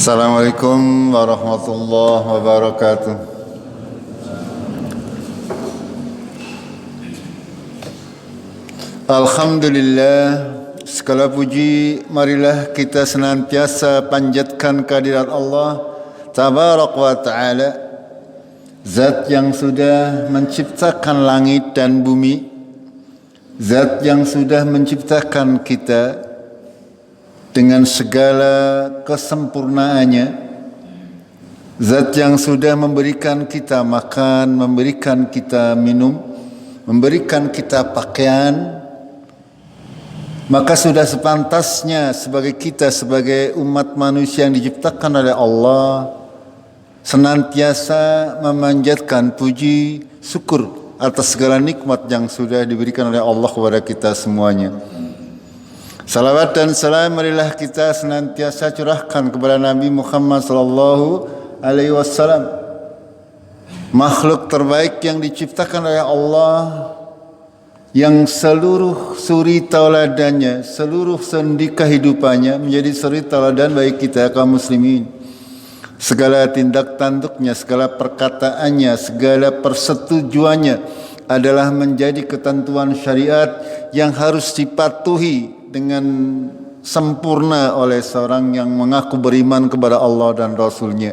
Assalamualaikum warahmatullahi wabarakatuh. Alhamdulillah, segala puji marilah kita senantiasa panjatkan kehadirat Allah Tabarak wa Ta'ala, Zat yang sudah menciptakan langit dan bumi, Zat yang sudah menciptakan kita dengan segala kesempurnaannya, Zat yang sudah memberikan kita makan, memberikan kita minum, memberikan kita pakaian. Maka sudah sepantasnya sebagai umat manusia yang diciptakan oleh Allah senantiasa memanjatkan puji syukur atas segala nikmat yang sudah diberikan oleh Allah kepada kita semuanya. Salawat dan salam marilah kita senantiasa curahkan kepada Nabi Muhammad sallallahu alaihi wasallam, makhluk terbaik yang diciptakan oleh Allah, yang seluruh suri tauladannya, seluruh sendi kehidupannya menjadi suri tauladan bagi kita kaum muslimin. Segala tindak tanduknya, segala perkataannya, segala persetujuannya adalah menjadi ketentuan syariat yang harus dipatuhi dengan sempurna oleh seorang yang mengaku beriman kepada Allah dan Rasul-Nya.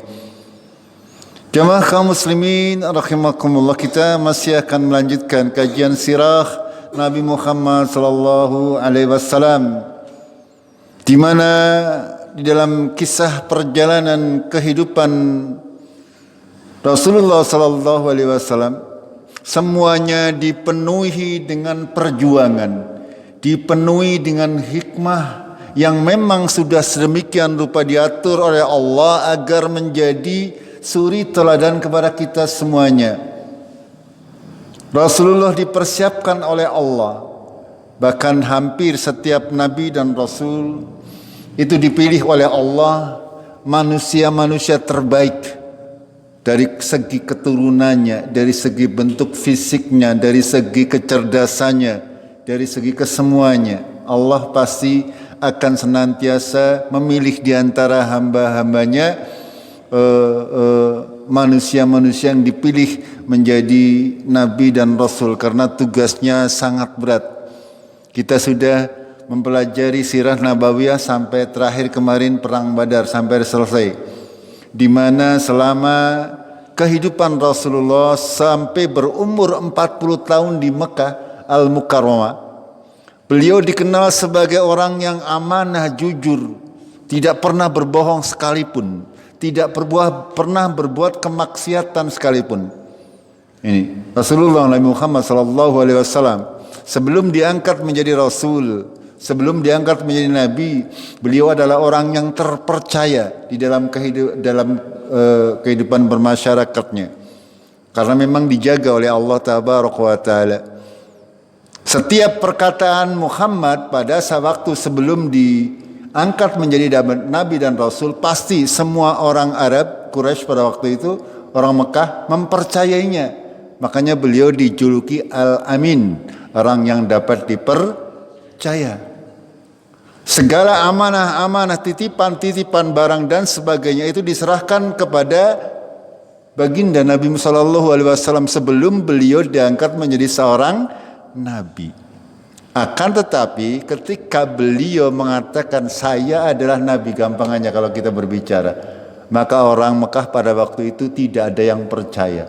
Jemaah kaum muslimin rahimakumullah, kita masih akan melanjutkan kajian sirah Nabi Muhammad sallallahu alaihi wasallam, di mana di dalam kisah perjalanan kehidupan Rasulullah sallallahu alaihi wasallam semuanya dipenuhi dengan perjuangan, dipenuhi dengan hikmah yang memang sudah sedemikian rupa diatur oleh Allah agar menjadi suri teladan kepada kita semuanya. Rasulullah dipersiapkan oleh Allah, bahkan hampir setiap nabi dan rasul itu dipilih oleh Allah manusia-manusia terbaik dari segi keturunannya, dari segi bentuk fisiknya, dari segi kecerdasannya, dari segi kesemuanya. Allah pasti akan senantiasa memilih di antara hamba-hambanya manusia-manusia yang dipilih menjadi nabi dan rasul karena tugasnya sangat berat. Kita sudah mempelajari sirah nabawiyah sampai terakhir kemarin perang Badar sampai selesai, di mana selama kehidupan Rasulullah sampai berumur 40 tahun di Mekah Al-Mukarramah, beliau dikenal sebagai orang yang amanah, jujur, tidak pernah berbohong sekalipun, tidak pernah berbuat kemaksiatan sekalipun. Ini Rasulullah Nabi Muhammad sallallahu alaihi wasallam sebelum diangkat menjadi rasul, sebelum diangkat menjadi nabi, beliau adalah orang yang terpercaya di dalam kehidupan bermasyarakatnya, karena memang dijaga oleh Allah Tabaraka wa Ta'ala. Setiap perkataan Muhammad pada waktu sebelum diangkat menjadi nabi dan rasul, pasti semua orang Arab Quraisy pada waktu itu, orang Mekah mempercayainya. Makanya beliau dijuluki Al-Amin, orang yang dapat dipercaya. Segala amanah-amanah, titipan-titipan barang dan sebagainya itu diserahkan kepada baginda Nabi sallallahu alaihi wasallam sebelum beliau diangkat menjadi seorang nabi. Akan tetapi ketika beliau mengatakan saya adalah nabi, gampangannya kalau kita berbicara, maka orang Mekah pada waktu itu tidak ada yang percaya.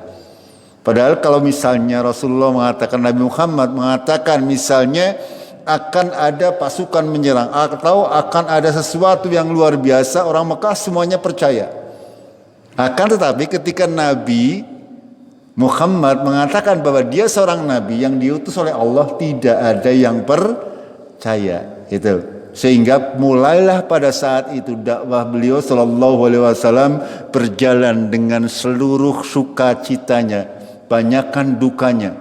Padahal kalau misalnya Rasulullah mengatakan, Nabi Muhammad mengatakan misalnya akan ada pasukan menyerang atau akan ada sesuatu yang luar biasa, orang Mekah semuanya percaya. Akan tetapi ketika Nabi Muhammad mengatakan bahwa dia seorang nabi yang diutus oleh Allah, tidak ada yang percaya. Itu. Sehingga mulailah pada saat itu dakwah beliau sallallahu alaihi wasallam berjalan dengan seluruh sukacitanya, banyakkan dukanya.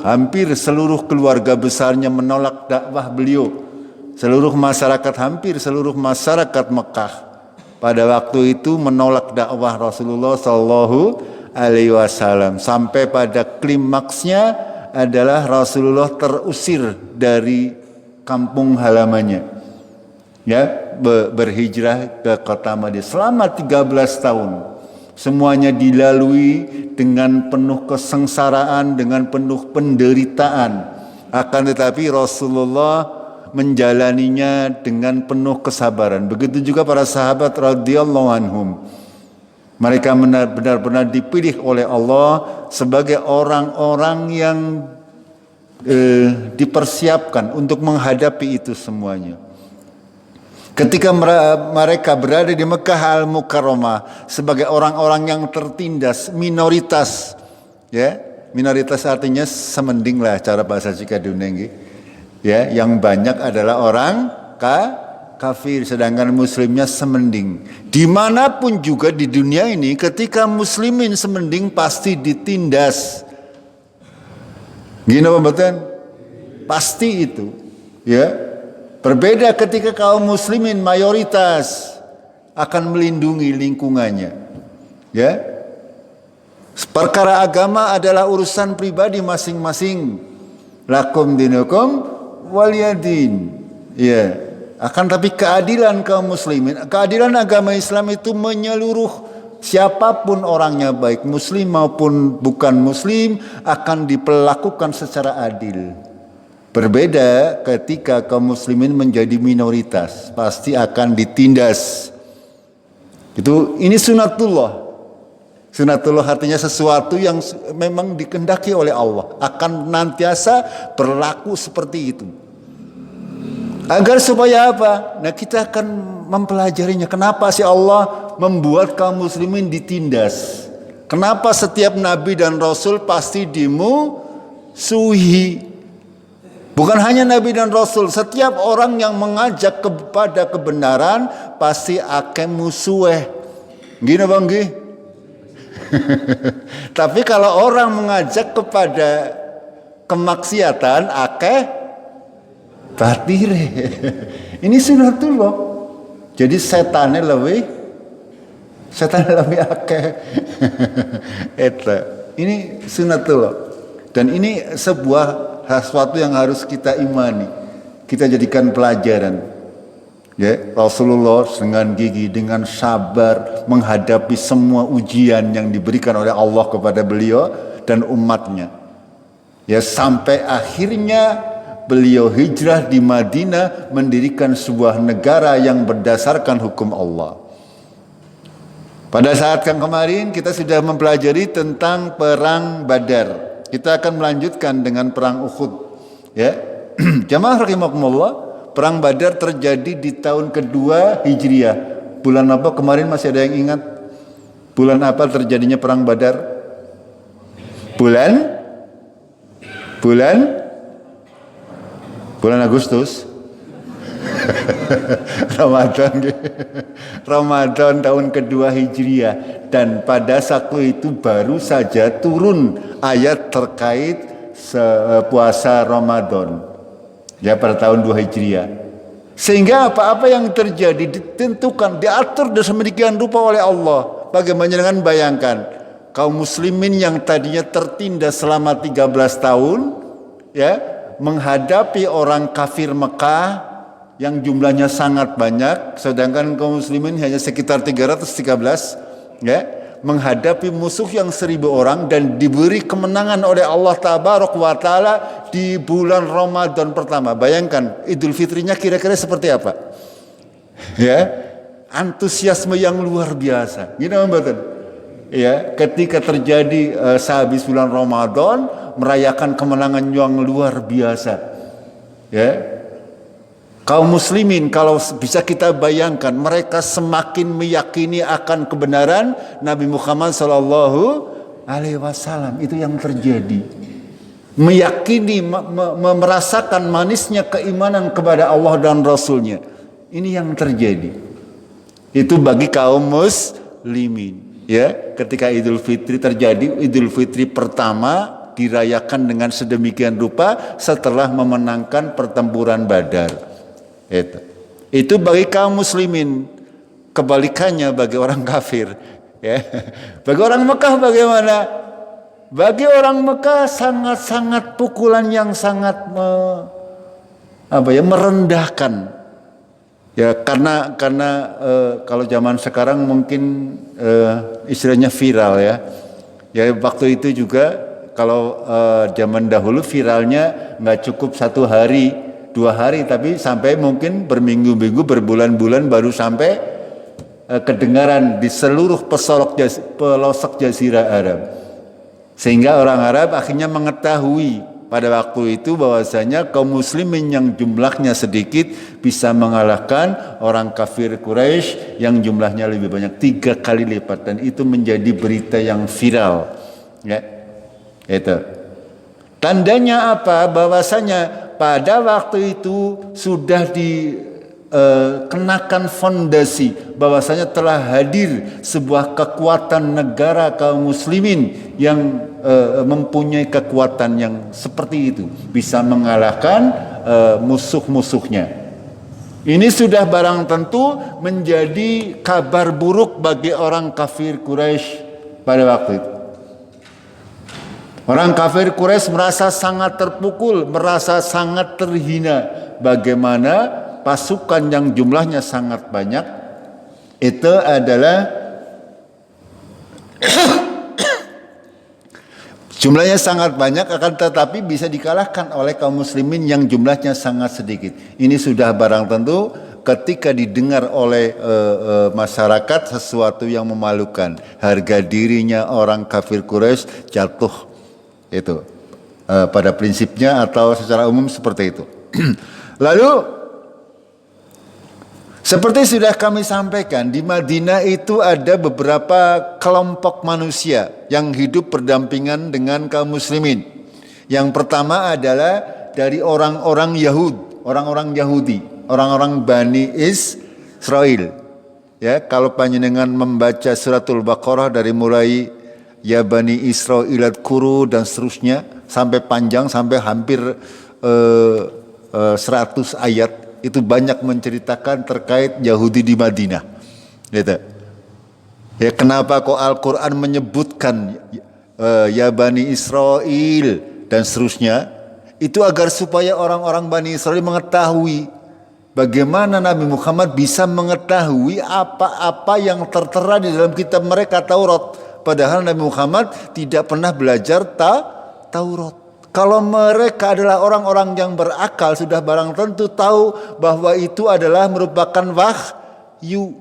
Hampir seluruh keluarga besarnya menolak dakwah beliau. Hampir seluruh masyarakat Mekah pada waktu itu menolak dakwah Rasulullah sallallahu alaihi wasallam, sampai pada klimaksnya adalah Rasulullah terusir dari kampung halamannya. Ya, berhijrah ke kota Madinah selama 13 tahun. Semuanya dilalui dengan penuh kesengsaraan, dengan penuh penderitaan. Akan tetapi Rasulullah menjalaninya dengan penuh kesabaran. Begitu juga para sahabat radhiyallahu anhum. Mereka benar-benar dipilih oleh Allah sebagai orang-orang yang dipersiapkan untuk menghadapi itu semuanya. Ketika mereka berada di Mekah Al-Mukarramah sebagai orang-orang yang tertindas, minoritas, ya, minoritas artinya semending lah cara bahasa Cikaduneng, ya, yang banyak adalah orang kafir, sedangkan muslimnya semending. Dimanapun juga di dunia ini, ketika muslimin semending pasti ditindas. Gini pembetulan? Pasti itu, ya. Berbeda ketika kaum muslimin mayoritas akan melindungi lingkungannya. Ya. Perkara agama adalah urusan pribadi masing-masing. Lakum dinukum waliyadin. Ya. Akan tapi keadilan kaum muslimin, keadilan agama Islam itu menyeluruh. Siapapun orangnya, baik muslim maupun bukan muslim, akan diperlakukan secara adil. Berbeda ketika kaum muslimin menjadi minoritas, pasti akan ditindas. Ini sunatullah. Sunatullah artinya sesuatu yang memang dikehendaki oleh Allah, akan nantiasa berlaku seperti itu. Agar supaya apa? Nah, kita akan mempelajarinya. Kenapa sih Allah membuat kaum muslimin ditindas? Kenapa setiap nabi dan rasul pasti dimusuhi? Bukan hanya nabi dan rasul, setiap orang yang mengajak kepada kebenaran pasti akan musuh. Gini bang, gini. Tapi kalau orang mengajak kepada kemaksiatan, akeh batire. Ini sunatullah. Jadi setannya lebih akeh. Ini sunatullah. Dan ini sebuah sesuatu yang harus kita imani, kita jadikan pelajaran. Ya, Rasulullah dengan gigih, dengan sabar menghadapi semua ujian yang diberikan oleh Allah kepada beliau dan umatnya. Ya, sampai akhirnya beliau hijrah di Madinah, mendirikan sebuah negara yang berdasarkan hukum Allah. Pada saat yang kemarin kita sudah mempelajari tentang perang Badar. Kita akan melanjutkan dengan perang Uhud. Ya, jamaah rahimakumullah, perang Badar terjadi di tahun kedua Hijriah. Bulan apa kemarin, masih ada yang ingat? Bulan apa terjadinya perang Badar? Bulan Agustus. Ramadan tahun kedua Hijriah. Dan pada saat itu baru saja turun ayat terkait puasa Ramadan, ya, pada tahun 2 Hijriah. Sehingga apa-apa yang terjadi ditentukan, diatur sedemikian rupa oleh Allah. Bagaimana dengan bayangkan kaum muslimin yang tadinya tertindas selama 13 tahun, ya, menghadapi orang kafir Mekah yang jumlahnya sangat banyak, sedangkan kaum muslimin hanya sekitar 313, ya, menghadapi musuh yang 1000 orang dan diberi kemenangan oleh Allah Tabaraka wa Ta'ala di bulan Ramadan pertama. Bayangkan Idul Fitrinya kira-kira seperti apa? Ya, antusiasme yang luar biasa. Gini betul. Ya, ketika terjadi sehabis bulan Ramadan merayakan kemenangan yang luar biasa. Ya. Kaum muslimin, kalau bisa kita bayangkan, mereka semakin meyakini akan kebenaran Nabi Muhammad SAW. Itu yang terjadi. Meyakini, merasakan manisnya keimanan kepada Allah dan Rasulnya. Ini yang terjadi. Itu bagi kaum muslimin. Ya, ketika Idul Fitri terjadi, Idul Fitri pertama dirayakan dengan sedemikian rupa setelah memenangkan pertempuran Badar. Itu bagi kaum muslimin. Kebalikannya bagi orang kafir, ya. Bagi orang Mekah bagaimana? Bagi orang Mekah sangat-sangat pukulan yang sangat merendahkan. Ya kalau zaman sekarang mungkin istilahnya viral ya. Ya waktu itu juga kalau zaman dahulu viralnya nggak cukup 1 hari, 2 hari, tapi sampai mungkin berminggu-minggu, berbulan-bulan baru sampai kedengaran di seluruh pelosok Jazirah Arab. Sehingga orang Arab akhirnya mengetahui pada waktu itu bahwasanya kaum muslimin yang jumlahnya sedikit bisa mengalahkan orang kafir Quraisy yang jumlahnya lebih banyak 3 kali lipat, dan itu menjadi berita yang viral. Ya, itu. Tandanya apa? Bahwasanya pada waktu itu sudah dikenakan fondasi bahwasanya telah hadir sebuah kekuatan negara kaum muslimin yang mempunyai kekuatan yang seperti itu, bisa mengalahkan musuh-musuhnya. Ini sudah barang tentu menjadi kabar buruk bagi orang kafir Quraisy pada waktu itu. Orang kafir Quraisy merasa sangat terpukul, merasa sangat terhina. Bagaimana pasukan yang jumlahnya sangat banyak itu adalah jumlahnya sangat banyak, akan tetapi bisa dikalahkan oleh kaum muslimin yang jumlahnya sangat sedikit. Ini sudah barang tentu ketika didengar oleh masyarakat sesuatu yang memalukan. Harga dirinya orang kafir Quraisy jatuh, itu pada prinsipnya atau secara umum seperti itu. Lalu seperti sudah kami sampaikan, di Madinah itu ada beberapa kelompok manusia yang hidup berdampingan dengan kaum muslimin. Yang pertama adalah dari orang-orang orang-orang Yahudi, orang-orang Bani Israel. Ya, kalau panjenengan membaca suratul Baqarah dari mulai ya Bani Israel kuru dan seterusnya sampai panjang, sampai hampir 100 ayat. Itu banyak menceritakan terkait Yahudi di Madinah. Gitu. Ya, kenapa kok Al-Quran menyebutkan ya Bani Israel dan seterusnya? Itu agar supaya orang-orang Bani Israel mengetahui bagaimana Nabi Muhammad bisa mengetahui apa-apa yang tertera di dalam kitab mereka Taurat. Padahal Nabi Muhammad tidak pernah belajar Taurat. Kalau mereka adalah orang-orang yang berakal, sudah barang tentu tahu bahwa itu adalah merupakan wahyu.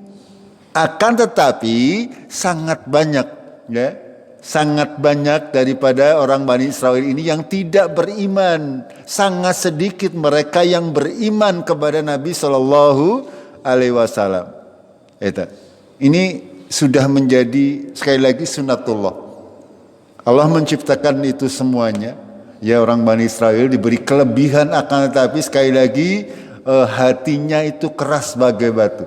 Akan tetapi sangat banyak, ya, sangat banyak daripada orang Bani Israel ini yang tidak beriman. Sangat sedikit mereka yang beriman kepada Nabi Shallallahu Alaihi Wasallam. Ini sudah menjadi sekali lagi sunatullah. Allah menciptakan itu semuanya. Ya, orang Bani Israel diberi kelebihan, akan tetapi sekali lagi hatinya itu keras bagai batu.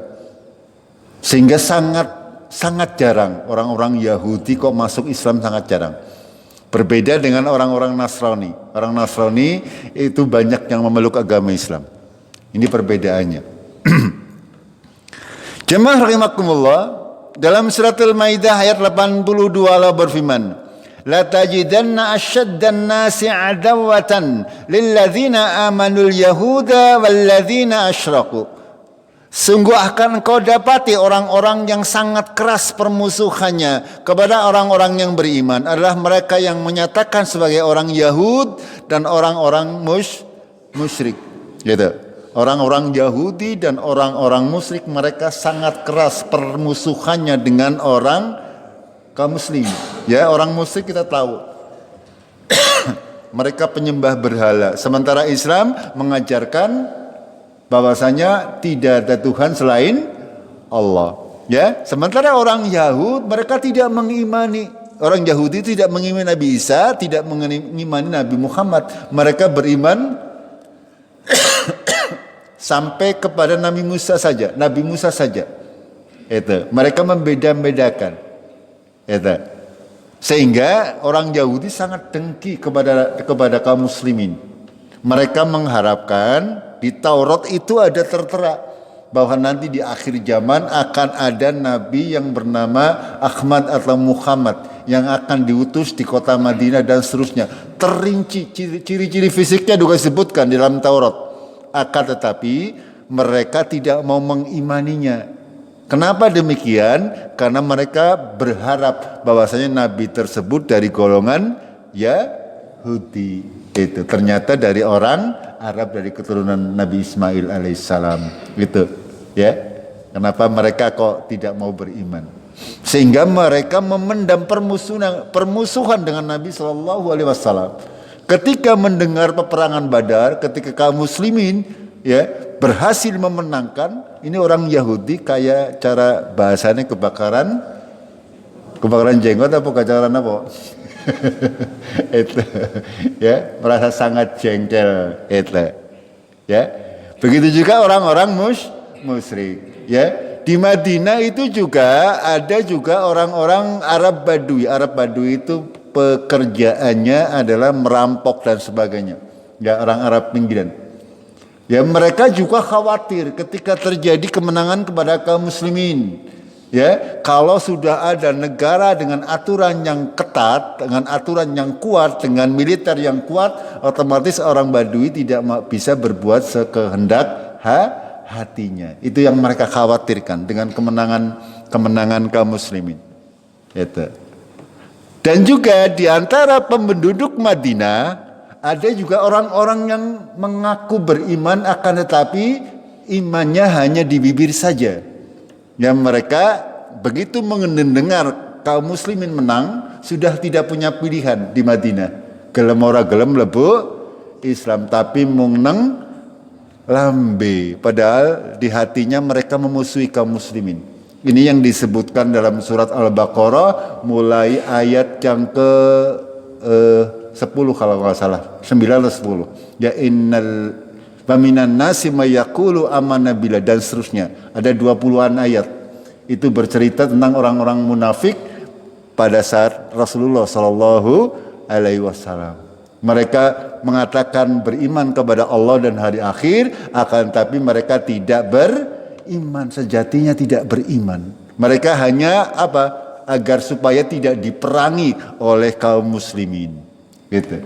Sehingga sangat jarang orang-orang Yahudi kok masuk Islam, sangat jarang. Berbeda dengan orang-orang Nasrani. Orang Nasrani itu banyak yang memeluk agama Islam. Ini perbedaannya. Jemaah rahimakumullah, dalam surat Al-Maidah ayat 82 Allah berfirman, la tajidanna asyaddan nasi adawatan lilladzina amanul yahuda walladzina asyraku. Sungguh akan kau dapati orang-orang yang sangat keras permusuhannya kepada orang-orang yang beriman adalah mereka yang menyatakan sebagai orang Yahud dan orang-orang musyrik. Gitu. Orang-orang Yahudi dan orang-orang musyrik mereka sangat keras permusuhannya dengan orang kaum muslim. Ya, orang musyrik kita tahu mereka penyembah berhala, sementara Islam mengajarkan bahwasanya tidak ada Tuhan selain Allah. Ya, sementara orang Yahudi mereka tidak mengimani, orang Yahudi tidak mengimani Nabi Isa, tidak mengimani Nabi Muhammad. Mereka beriman sampai kepada Nabi Musa saja, Nabi Musa saja. Itu mereka membeda-bedakan. Itu. Sehingga orang Yahudi sangat dengki kepada kaum muslimin. Mereka mengharapkan di Taurat itu ada tertera bahwa nanti di akhir zaman akan ada nabi yang bernama Ahmad atau Muhammad yang akan diutus di kota Madinah dan seterusnya. Terinci ciri-ciri fisiknya juga disebutkan di dalam Taurat. Akan tetapi mereka tidak mau mengimaninya. Kenapa demikian? Karena mereka berharap bahwasanya nabi tersebut dari golongan Yahudi. Itu ternyata dari orang Arab, dari keturunan Nabi Ismail alaihissalam. Gitu, ya. Kenapa mereka kok tidak mau beriman? Sehingga mereka memendam permusuhan dengan Nabi Shallallahu Alaihi Wasallam. Ketika mendengar peperangan Badar, ketika kaum muslimin berhasil memenangkan, ini orang Yahudi kayak cara bahasanya kebakaran jenggot apa kebakaran apa? Itu merasa sangat jengkel itu. Begitu juga orang-orang musyrik. Di Madinah itu juga ada orang-orang Arab Badui. Arab Badui itu pekerjaannya adalah merampok dan sebagainya. Orang Arab pinggiran. Mereka juga khawatir ketika terjadi kemenangan kepada kaum muslimin. Kalau sudah ada negara dengan aturan yang ketat, dengan aturan yang kuat, dengan militer yang kuat, otomatis orang Badui tidak bisa berbuat sekehendak hatinya. Itu yang mereka khawatirkan dengan kemenangan kaum muslimin. Itu. Dan juga di antara penduduk Madinah ada juga orang-orang yang mengaku beriman akan tetapi imannya hanya di bibir saja. Yang mereka begitu mendengar kaum muslimin menang sudah tidak punya pilihan di Madinah. Gelem ora gelem lebu Islam tapi menang lambe. Padahal di hatinya mereka memusuhi kaum muslimin. Ini yang disebutkan dalam surat Al-Baqarah mulai ayat yang ke 10 kalau nggak salah, 9 atau 10. Innal faminan nasi mayaqulu amanna billah dan seterusnya. Ada 20-an ayat. Itu bercerita tentang orang-orang munafik pada saat Rasulullah Shallallahu Alaihi Wasallam. Mereka mengatakan beriman kepada Allah dan hari akhir, akan tapi mereka tidak beriman, sejatinya tidak beriman. Mereka hanya agar supaya tidak diperangi oleh kaum muslimin. Gitu.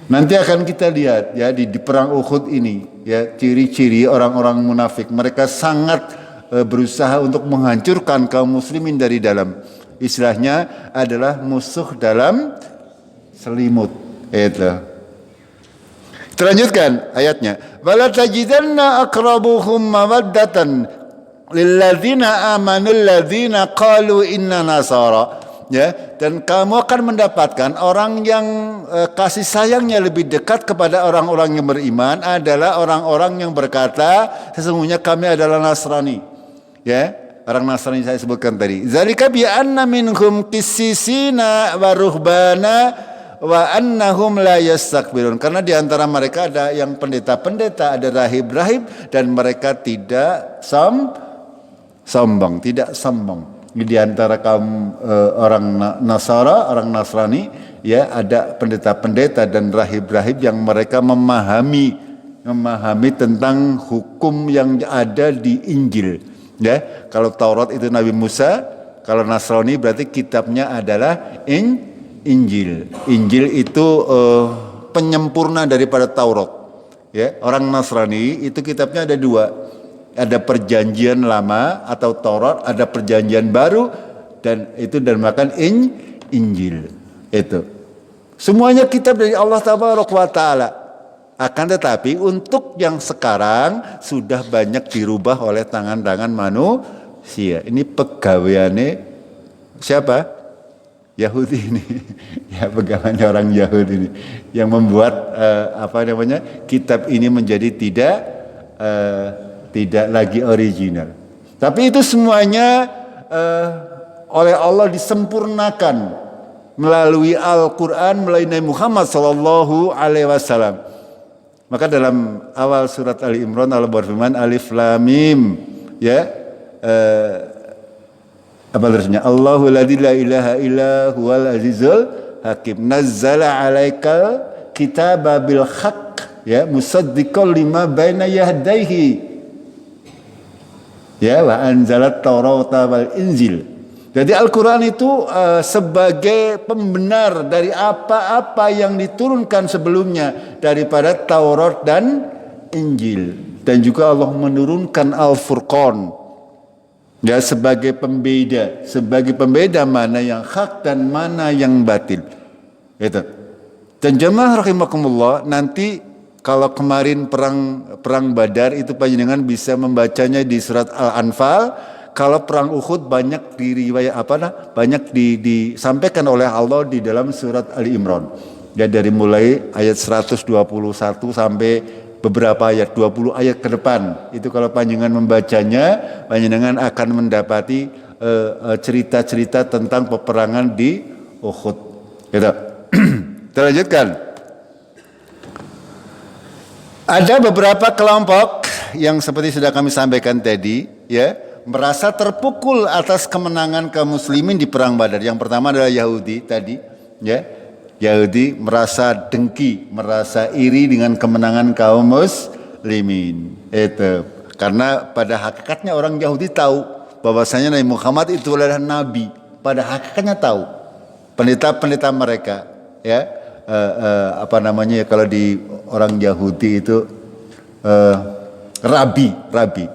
Nanti akan kita lihat di perang Uhud ini ciri-ciri orang-orang munafik. Mereka sangat berusaha untuk menghancurkan kaum muslimin dari dalam. Istilahnya adalah musuh dalam selimut. Itu. Terlanjutkan ayatnya. Wala tajidanna aqrabuhum mawaddatan lilladzina amanu alladzina qalu inna nasara. Dan kamu akan mendapatkan orang yang kasih sayangnya lebih dekat kepada orang-orang yang beriman adalah orang-orang yang berkata sesungguhnya kami adalah Nasrani. Orang Nasrani saya sebutkan tadi. Zalika bi anna minhum qissisina wa ruhbana wa annahum la yastakbirun. Karena di antara mereka ada yang pendeta-pendeta, ada rahib-rahib dan mereka tidak sombong, tidak sombong. Di antara kaum orang Nasara, orang Nasrani, ada pendeta-pendeta dan rahib-rahib yang mereka memahami tentang hukum yang ada di Injil. Kalau Taurat itu Nabi Musa, kalau Nasrani berarti kitabnya adalah Injil. Injil itu penyempurna daripada Taurat. Orang Nasrani itu kitabnya ada 2. Ada perjanjian lama atau Taurat, ada perjanjian baru dan itu dinamakan Injil. Itu. Semuanya kitab dari Allah Tabaraka wa Ta'ala. Akan tetapi untuk yang sekarang sudah banyak dirubah oleh tangan-tangan manusia. Ini pegawaiannya siapa? Yahudi ini. Pegawaiannya orang Yahudi ini yang membuat kitab ini menjadi tidak lagi original. Tapi itu semuanya oleh Allah disempurnakan melalui Al-Quran, melalui Nabi Muhammad Sallallahu Alaihi Wasallam. Maka dalam awal surat Ali Imran Allah berfirman Alif Lam Mim apa terusnya? Allahu la ilaha illa huwal azizul hakim nazzala alaikal kitaba bil haqq musaddiqan lima baina yahdaihi wa anzalat Taurata wal Injil. Jadi Al-Quran itu sebagai pembenar dari apa-apa yang diturunkan sebelumnya daripada Taurat dan Injil, dan juga Allah menurunkan Al-Furqan ya sebagai pembeda mana yang hak dan mana yang batil. Itu. Dan jemaah rahimakumullah, nanti kalau kemarin perang Badar itu panjenengan bisa membacanya di surat Al-Anfal. Kalau perang Uhud banyak disampaikan oleh Allah di dalam surat Ali Imran. Ya, dari mulai ayat 121 sampai beberapa ayat, 20 ayat ke depan. Itu kalau panjenengan membacanya, panjenengan akan mendapati cerita-cerita tentang peperangan di Uhud. Gitu. Kita lanjutkan. Ada beberapa kelompok yang seperti sudah kami sampaikan tadi, ya, merasa terpukul atas kemenangan kaum muslimin di perang Badar. Yang pertama adalah Yahudi tadi, ya. Yahudi merasa dengki, merasa iri dengan kemenangan kaum muslimin. Itu karena pada hakikatnya orang Yahudi tahu bahwasanya Nabi Muhammad itu adalah nabi. Pada hakikatnya tahu. Pendeta-pendeta mereka, ya. Kalau di orang Yahudi itu rabi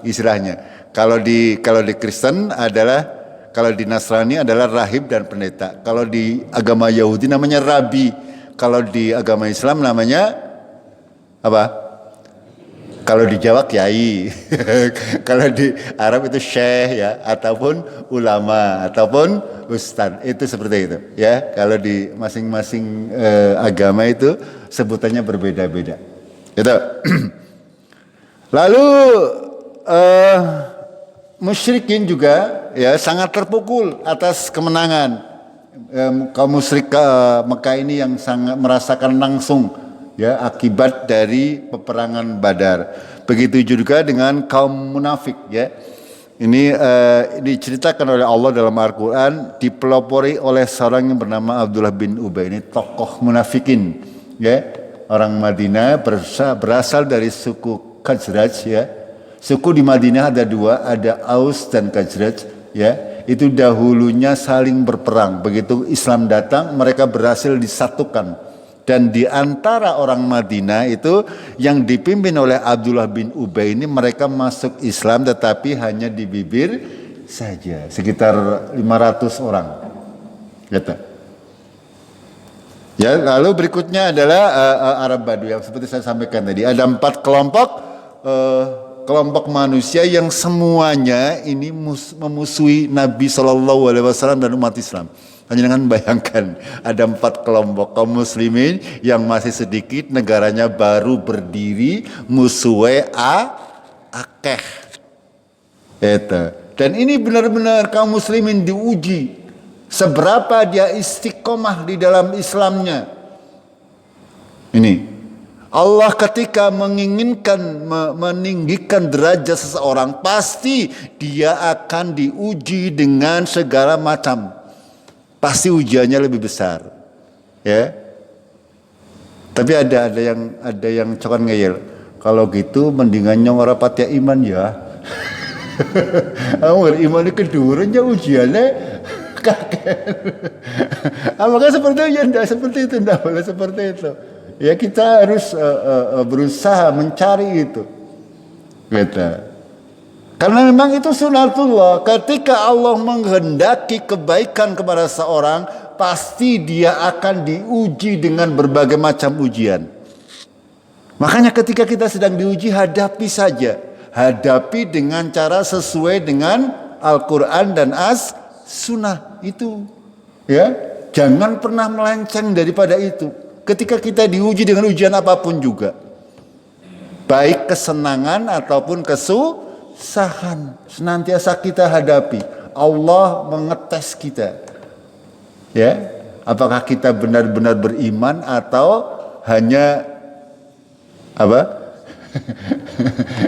istilahnya. Kalau di Kristen adalah, kalau di Nasrani adalah rahib dan pendeta. Kalau di agama Yahudi namanya rabi. Kalau di agama Islam namanya apa? Kalau di Jawa kiai. Kalau di Arab itu syekh, ya, ataupun ulama, ataupun ustaz. Itu seperti itu, ya. Kalau di masing-masing agama itu sebutannya berbeda-beda. Itu. Lalu musyrikin juga, ya, sangat terpukul atas kemenangan kaum musyrik Mekah ini yang sangat merasakan langsung, ya, akibat dari peperangan Badar. Begitu juga dengan kaum munafik, ya. Ini diceritakan oleh Allah dalam Al-Quran, dipelopori oleh seorang yang bernama Abdullah bin Ubay. Ini tokoh munafikin, ya, orang Madinah, berasal dari suku Khazraj, ya. Suku di Madinah ada dua, ada Aus dan Khazraj, ya. Itu dahulunya saling berperang. Begitu Islam datang, mereka berhasil disatukan. Dan di antara orang Madinah itu yang dipimpin oleh Abdullah bin Ubay ini, mereka masuk Islam tetapi hanya di bibir saja, sekitar 500 orang. Gitu. Ya, lalu berikutnya adalah Arab Badu yang seperti saya sampaikan tadi. Ada 4 kelompok manusia yang semuanya ini memusuhi Nabi SAW dan umat Islam. Hanya dengan bayangkan, ada 4 kelompok kaum muslimin yang masih sedikit, negaranya baru berdiri, musuhnya akeh. Dan ini benar-benar kaum muslimin diuji seberapa dia istiqomah di dalam Islamnya. Ini Allah ketika menginginkan meninggikan derajat seseorang, pasti dia akan diuji dengan segala macam. Pasti ujiannya lebih besar, ya. Tapi ada yang cokan ngeyel. Kalau gitu mendingan nyong ora patia iman, ya. Amur iman kedurunnya ujiannya kakek. Apakah seperti itu? Ya, tidak boleh seperti itu. Ya, kita harus berusaha mencari itu. Gitu. Karena memang itu sunatullah. Ketika Allah menghendaki kebaikan kepada seorang, pasti dia akan diuji dengan berbagai macam ujian. Makanya ketika kita sedang diuji, hadapi saja. Hadapi dengan cara sesuai dengan Al-Quran dan As-Sunnah itu. Ya, jangan pernah melenceng daripada itu. Ketika kita diuji dengan ujian apapun juga, baik kesenangan ataupun kesusahan, senantiasa kita hadapi. Allah mengetes kita, ya, apakah kita benar-benar beriman atau hanya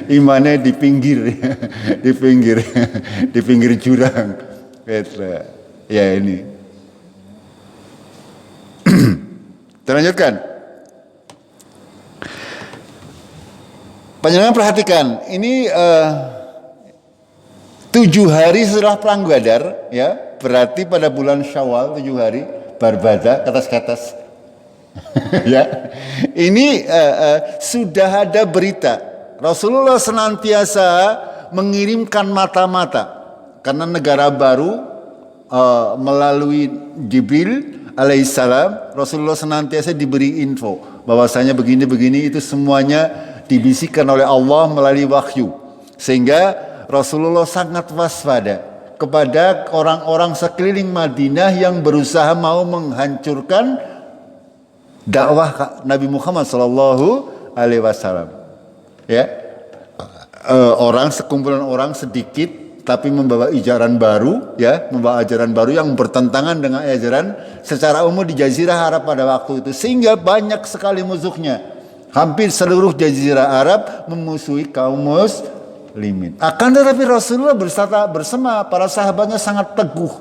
imannya di pinggir, di pinggir jurang. Ya, ini. Kita lanjutkan. Panjenengan perhatikan, ini 7 hari setelah perang Badar, ya, berarti pada bulan Syawal 7 hari, Barbada, katas-katas. Ya, ini sudah ada berita Rasulullah senantiasa mengirimkan mata-mata karena negara baru melalui Jibril alaihissalam. Rasulullah senantiasa diberi info bahwasanya begini-begini, itu semuanya dibisikkan oleh Allah melalui wahyu, sehingga Rasulullah sangat waspada kepada orang-orang sekeliling Madinah yang berusaha mau menghancurkan dakwah Nabi Muhammad SAW. Ya, sekumpulan orang sedikit tapi membawa ajaran baru, ya, membawa ajaran baru yang bertentangan dengan ajaran secara umum di Jazirah Arab pada waktu itu, sehingga banyak sekali musuhnya. Hampir seluruh Jazirah Arab memusuhi kaum muslimin. Akan tetapi Rasulullah bersama para sahabatnya sangat teguh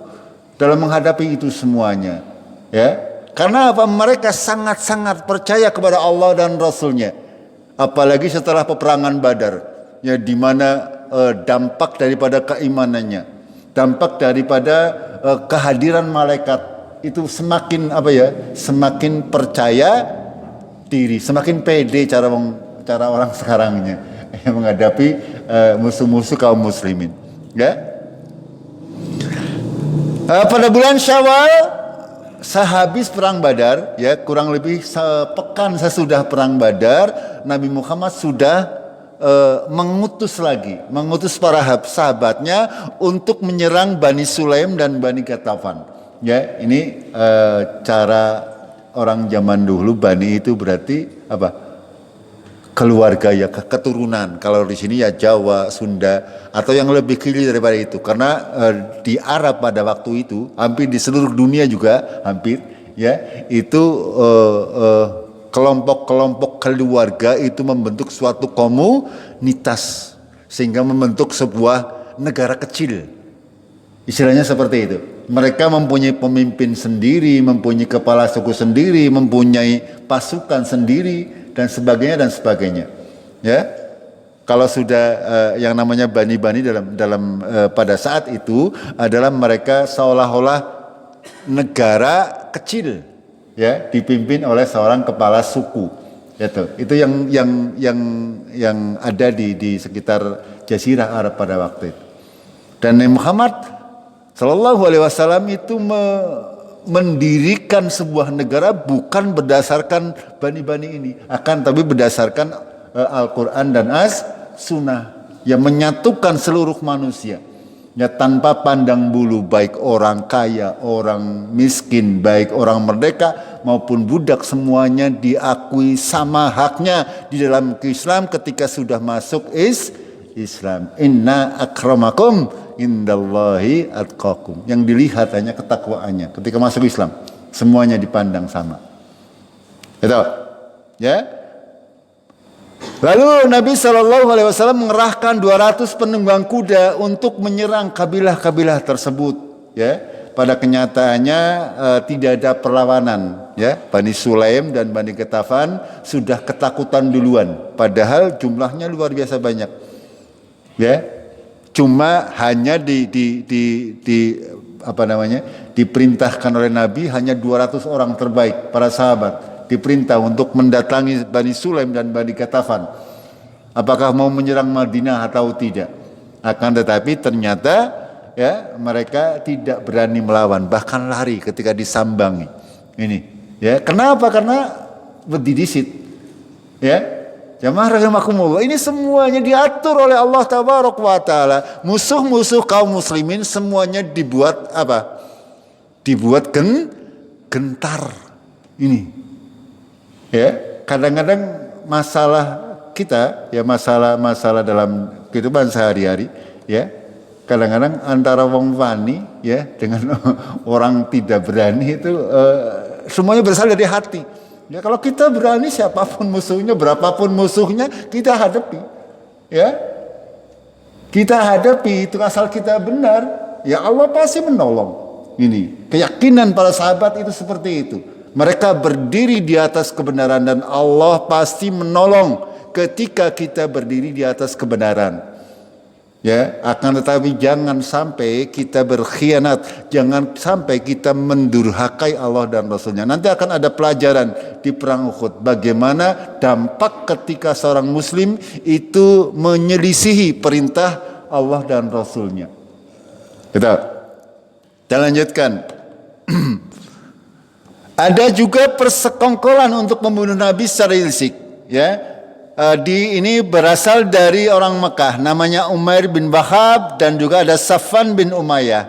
dalam menghadapi itu semuanya, ya. Karena apa? Mereka sangat-sangat percaya kepada Allah dan Rasulnya. Apalagi setelah peperangan Badar, ya, di mana dampak daripada keimanannya, dampak daripada kehadiran malaikat itu semakin semakin percaya diri, semakin pede cara orang sekarangnya yang menghadapi musuh-musuh kaum muslimin. Ya, pada bulan Syawal sehabis perang Badar, ya, kurang lebih sepekan sesudah perang Badar, Nabi Muhammad sudah mengutus para sahabatnya untuk menyerang Bani Sulaim dan Bani Ghatafan. Ya, ini cara orang zaman dulu. Bani itu berarti apa? Keluarga, ya, keturunan. Kalau di sini ya Jawa, Sunda, atau yang lebih kiri daripada itu. Karena di Arab pada waktu itu, hampir di seluruh dunia juga hampir, ya, itu kelompok-kelompok keluarga itu membentuk suatu komunitas sehingga membentuk sebuah negara kecil. Istilahnya seperti itu. Mereka mempunyai pemimpin sendiri, mempunyai kepala suku sendiri, mempunyai pasukan sendiri dan sebagainya. Ya. Kalau sudah yang namanya bani-bani dalam pada saat itu adalah mereka seolah-olah negara kecil, ya, dipimpin oleh seorang kepala suku, gitu. Itu yang ada di sekitar Jazirah Arab pada waktu itu. Dan Nabi Muhammad Shallallahu Alaihi Wasallam itu mendirikan sebuah negara bukan berdasarkan bani-bani ini, akan tapi berdasarkan Al-Quran dan As-Sunnah yang menyatukan seluruh manusia. Ya, tanpa pandang bulu, baik orang kaya, orang miskin, baik orang merdeka maupun budak, semuanya diakui sama haknya di dalam Islam ketika sudah masuk Islam. Inna akramakum indallahi atqakum. Yang dilihat hanya ketakwaannya ketika masuk Islam. Semuanya dipandang sama. Itu, ya. Lalu Nabi SAW mengerahkan 200 penunggang kuda untuk menyerang kabilah-kabilah tersebut. Ya, pada kenyataannya tidak ada perlawanan. Ya, Bani Sulaim dan Bani Ghatafan sudah ketakutan duluan. Padahal jumlahnya luar biasa banyak. Ya, cuma hanya diperintahkan oleh Nabi hanya 200 orang terbaik para sahabat. Diperintah untuk mendatangi Bani Sulaim dan Bani Ghatafan. Apakah mau menyerang Madinah atau tidak? Akan tetapi ternyata, ya, mereka tidak berani melawan, bahkan lari ketika disambangi. Ini, ya, kenapa? Karena berdidisit. Ya, jamaah rahimakumullah, ini semuanya diatur oleh Allah Tabaraka wa Ta'ala. Musuh-musuh kaum muslimin semuanya dibuat apa? Dibuat gentar. Ini. Ya, kadang-kadang masalah kita, ya, masalah dalam kehidupan sehari-hari, ya, kadang-kadang antara wong wani, ya, dengan orang tidak berani itu semuanya berasal dari hati. Ya, kalau kita berani, siapapun musuhnya, berapapun musuhnya, kita hadapi. Ya, kita hadapi, itu asal kita benar, ya Allah pasti menolong. Ini keyakinan para sahabat itu seperti itu. Mereka berdiri di atas kebenaran dan Allah pasti menolong ketika kita berdiri di atas kebenaran. Ya, akan tetapi jangan sampai kita berkhianat, jangan sampai kita mendurhakai Allah dan Rasulnya. Nanti akan ada pelajaran di perang Uhud, bagaimana dampak ketika seorang muslim itu menyelisihi perintah Allah dan Rasulnya. Kita lanjutkan. Ada juga persekongkolan untuk membunuh Nabi secara ilsik, ya. Ini berasal dari orang Mekah, namanya Umair bin Wahab, dan juga ada Safwan bin Umayyah.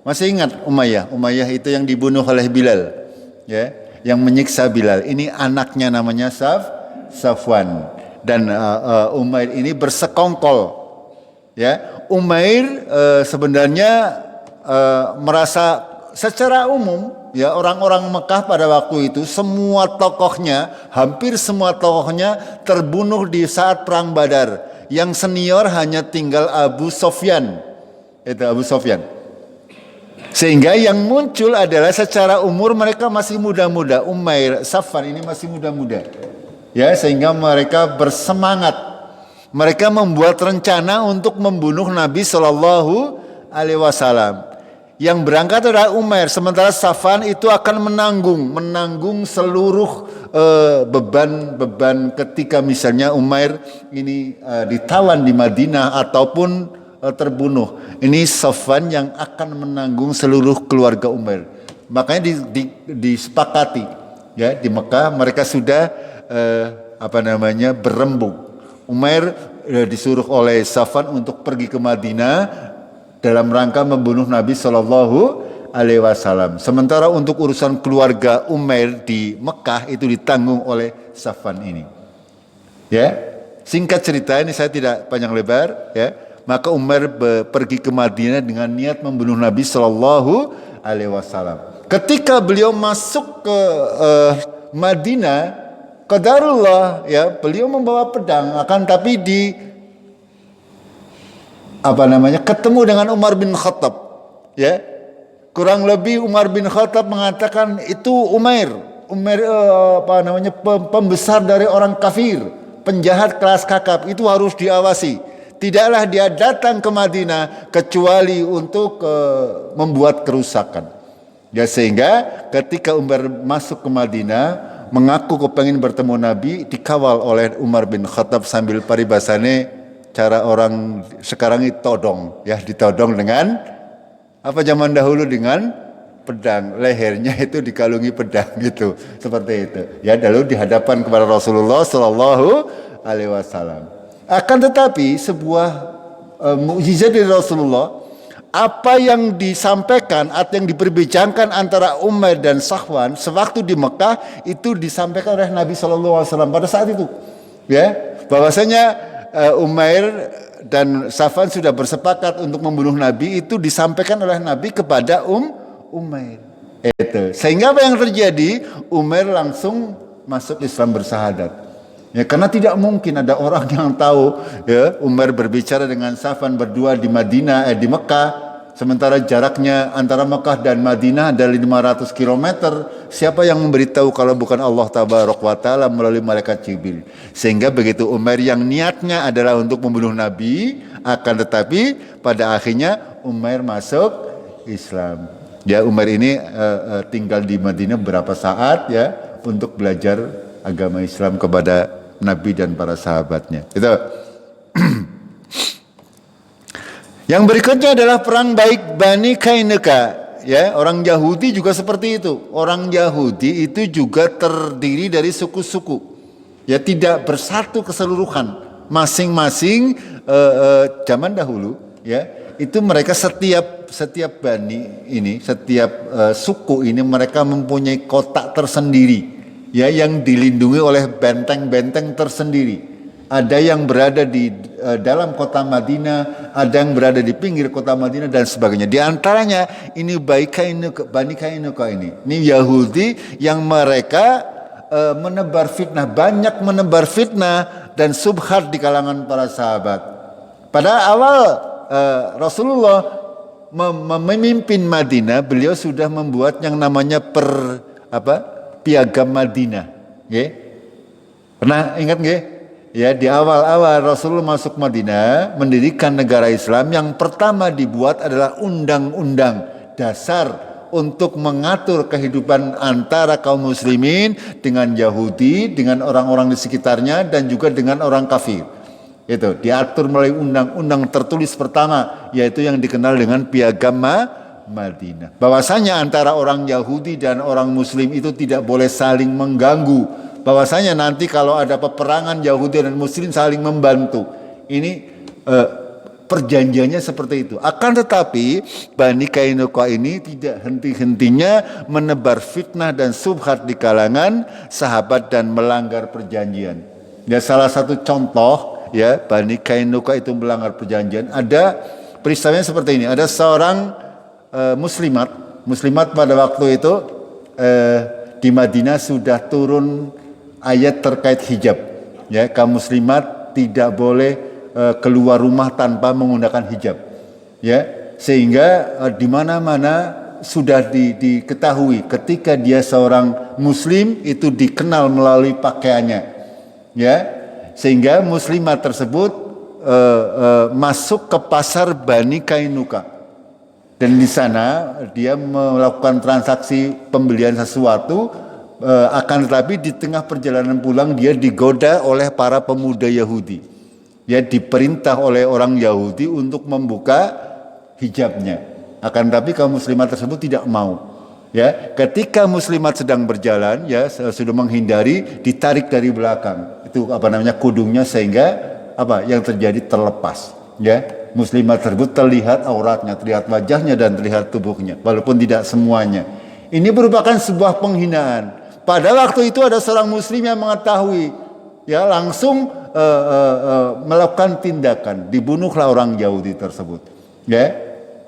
Masih ingat Umayyah? Umayyah itu yang dibunuh oleh Bilal, ya, yang menyiksa Bilal. Ini anaknya namanya Safwan, dan Umair ini bersekongkol, ya. Umair sebenarnya merasa secara umum, ya, orang-orang Mekah pada waktu itu semua tokohnya, hampir semua tokohnya terbunuh di saat perang Badar. Yang senior hanya tinggal Abu Sofyan. Itu Abu Sofyan. Sehingga yang muncul adalah secara umur mereka masih muda-muda. Umair, Safwan ini masih muda-muda. Ya, sehingga mereka bersemangat. Mereka membuat rencana untuk membunuh Nabi Shallallahu alaihi wasallam. Yang berangkat adalah Umair, sementara Safwan itu akan menanggung seluruh beban ketika misalnya Umair ini ditawan di Madinah ataupun terbunuh. Ini Safwan yang akan menanggung seluruh keluarga Umair. Makanya disepakati, ya, di Mekah mereka sudah berembuk. Umair disuruh oleh Safwan untuk pergi ke Madinah dalam rangka membunuh Nabi Shallallahu alaihi wasallam. Sementara untuk urusan keluarga Umair di Mekah itu ditanggung oleh Safwan ini. Ya, singkat cerita, ini saya tidak panjang lebar, ya. Maka Umair pergi ke Madinah dengan niat membunuh Nabi Shallallahu alaihi wasallam. Ketika beliau masuk ke Madinah, qadarullah, ya, beliau membawa pedang, akan tapi ketemu dengan Umar bin Khattab, ya. Kurang lebih Umar bin Khattab mengatakan itu Umair pembesar dari orang kafir, penjahat kelas kakap, itu harus diawasi. Tidaklah dia datang ke Madinah kecuali untuk membuat kerusakan. Ya, sehingga ketika Umar masuk ke Madinah mengaku kepengen bertemu Nabi, dikawal oleh Umar bin Khattab sambil paribasane. Cara orang sekarang itu todong, ya, ditodong dengan apa zaman dahulu dengan pedang, lehernya itu dikalungi pedang gitu, seperti itu. Ya, lalu dihadapan kepada Rasulullah Shallallahu alaihi wasallam. Akan tetapi sebuah mukjizat dari Rasulullah, apa yang disampaikan atau yang diperbincangkan antara Umair dan Safwan sewaktu di Mekah itu disampaikan oleh Nabi Shallallahu alaihi wasallam pada saat itu, ya, bahwasanya Umair dan Safwan sudah bersepakat untuk membunuh Nabi, itu disampaikan oleh Nabi kepada Umair. Itu. Sehingga apa yang terjadi? Umair langsung masuk Islam bersahadat. Ya, karena tidak mungkin ada orang yang tahu, ya, Umair berbicara dengan Safwan berdua di Madinah, di Mekah. Sementara jaraknya antara Mekah dan Madinah ada 500 km. Siapa yang memberitahu kalau bukan Allah Tabaraka wa Ta'ala melalui malaikat Jibril. Sehingga begitu Umair yang niatnya adalah untuk membunuh Nabi, akan tetapi pada akhirnya Umair masuk Islam. Ya, Umair ini tinggal di Madinah beberapa saat, ya, untuk belajar agama Islam kepada Nabi dan para sahabatnya. Itu. Yang berikutnya adalah perang baik Bani Qainuqa, ya, orang Yahudi juga seperti itu. Orang Yahudi itu juga terdiri dari suku-suku, ya, tidak bersatu keseluruhan. Masing-masing zaman dahulu, ya, itu mereka setiap bani ini, setiap suku ini mereka mempunyai kotak tersendiri, ya, yang dilindungi oleh benteng-benteng tersendiri. Ada yang berada di dalam kota Madinah, ada yang berada di pinggir kota Madinah dan sebagainya. Di antaranya ini Bani Qainuqa ini Yahudi yang mereka menebar fitnah, banyak menebar fitnah dan subhat di kalangan para sahabat. Pada awal Rasulullah memimpin Madinah, beliau sudah membuat yang namanya piagam Madinah. Pernah ingat nggih? Ya, di awal-awal Rasulullah masuk Madinah, mendirikan negara Islam, yang pertama dibuat adalah undang-undang dasar untuk mengatur kehidupan antara kaum muslimin dengan Yahudi, dengan orang-orang di sekitarnya, dan juga dengan orang kafir. Itu diatur melalui undang-undang tertulis pertama, yaitu yang dikenal dengan Piagam Madinah. Bahwasanya antara orang Yahudi dan orang Muslim itu tidak boleh saling mengganggu. Bahwasanya nanti kalau ada peperangan, Yahudi dan Muslim saling membantu. Ini perjanjiannya seperti itu. Akan tetapi Bani Kainuqa ini tidak henti-hentinya menebar fitnah dan subhat di kalangan sahabat dan melanggar perjanjian. Ya, salah satu contoh ya Bani Kainuqa itu melanggar perjanjian. Ada peristiwanya seperti ini. Ada seorang muslimat pada waktu itu di Madinah sudah turun ayat terkait hijab. Ya, kaum muslimat tidak boleh keluar rumah tanpa menggunakan hijab. Ya, sehingga di mana-mana sudah diketahui ketika dia seorang muslim itu dikenal melalui pakaiannya. Ya, sehingga muslimat tersebut masuk ke pasar Bani Kainuqa. Dan di sana dia melakukan transaksi pembelian sesuatu. Akan tetapi di tengah perjalanan pulang dia digoda oleh para pemuda Yahudi. Ya, diperintah oleh orang Yahudi untuk membuka hijabnya. Akan tetapi kaum muslimat tersebut tidak mau. Ya, ketika muslimat sedang berjalan, ya sudah menghindari, ditarik dari belakang. Itu kudungnya, sehingga yang terjadi terlepas. Ya, muslimat tersebut terlihat auratnya, terlihat wajahnya dan terlihat tubuhnya, walaupun tidak semuanya. Ini merupakan sebuah penghinaan. Pada waktu itu ada seorang muslim yang mengetahui, ya langsung melakukan tindakan, dibunuhlah orang Yahudi tersebut, ya,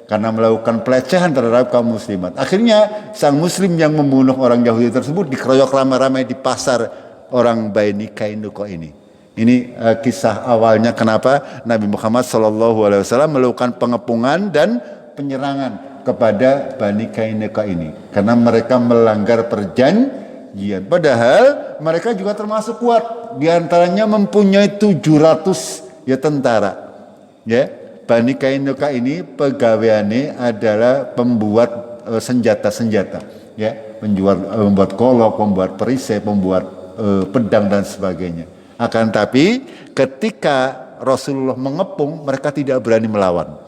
karena melakukan pelecehan terhadap kaum muslimat. Akhirnya sang muslim yang membunuh orang Yahudi tersebut dikeroyok ramai-ramai di pasar orang Bani Kainuqa ini. Ini kisah awalnya kenapa Nabi Muhammad SAW melakukan pengepungan dan penyerangan kepada Bani Kainuqa ini, karena mereka melanggar perjanjian. Padahal mereka juga termasuk kuat. Di antaranya mempunyai 700 ya tentara. Ya, Bani Kainuqa ini pegawaiannya adalah pembuat senjata-senjata. Ya, membuat golok, membuat perisai, membuat pedang dan sebagainya. Akan tapi ketika Rasulullah mengepung, mereka tidak berani melawan.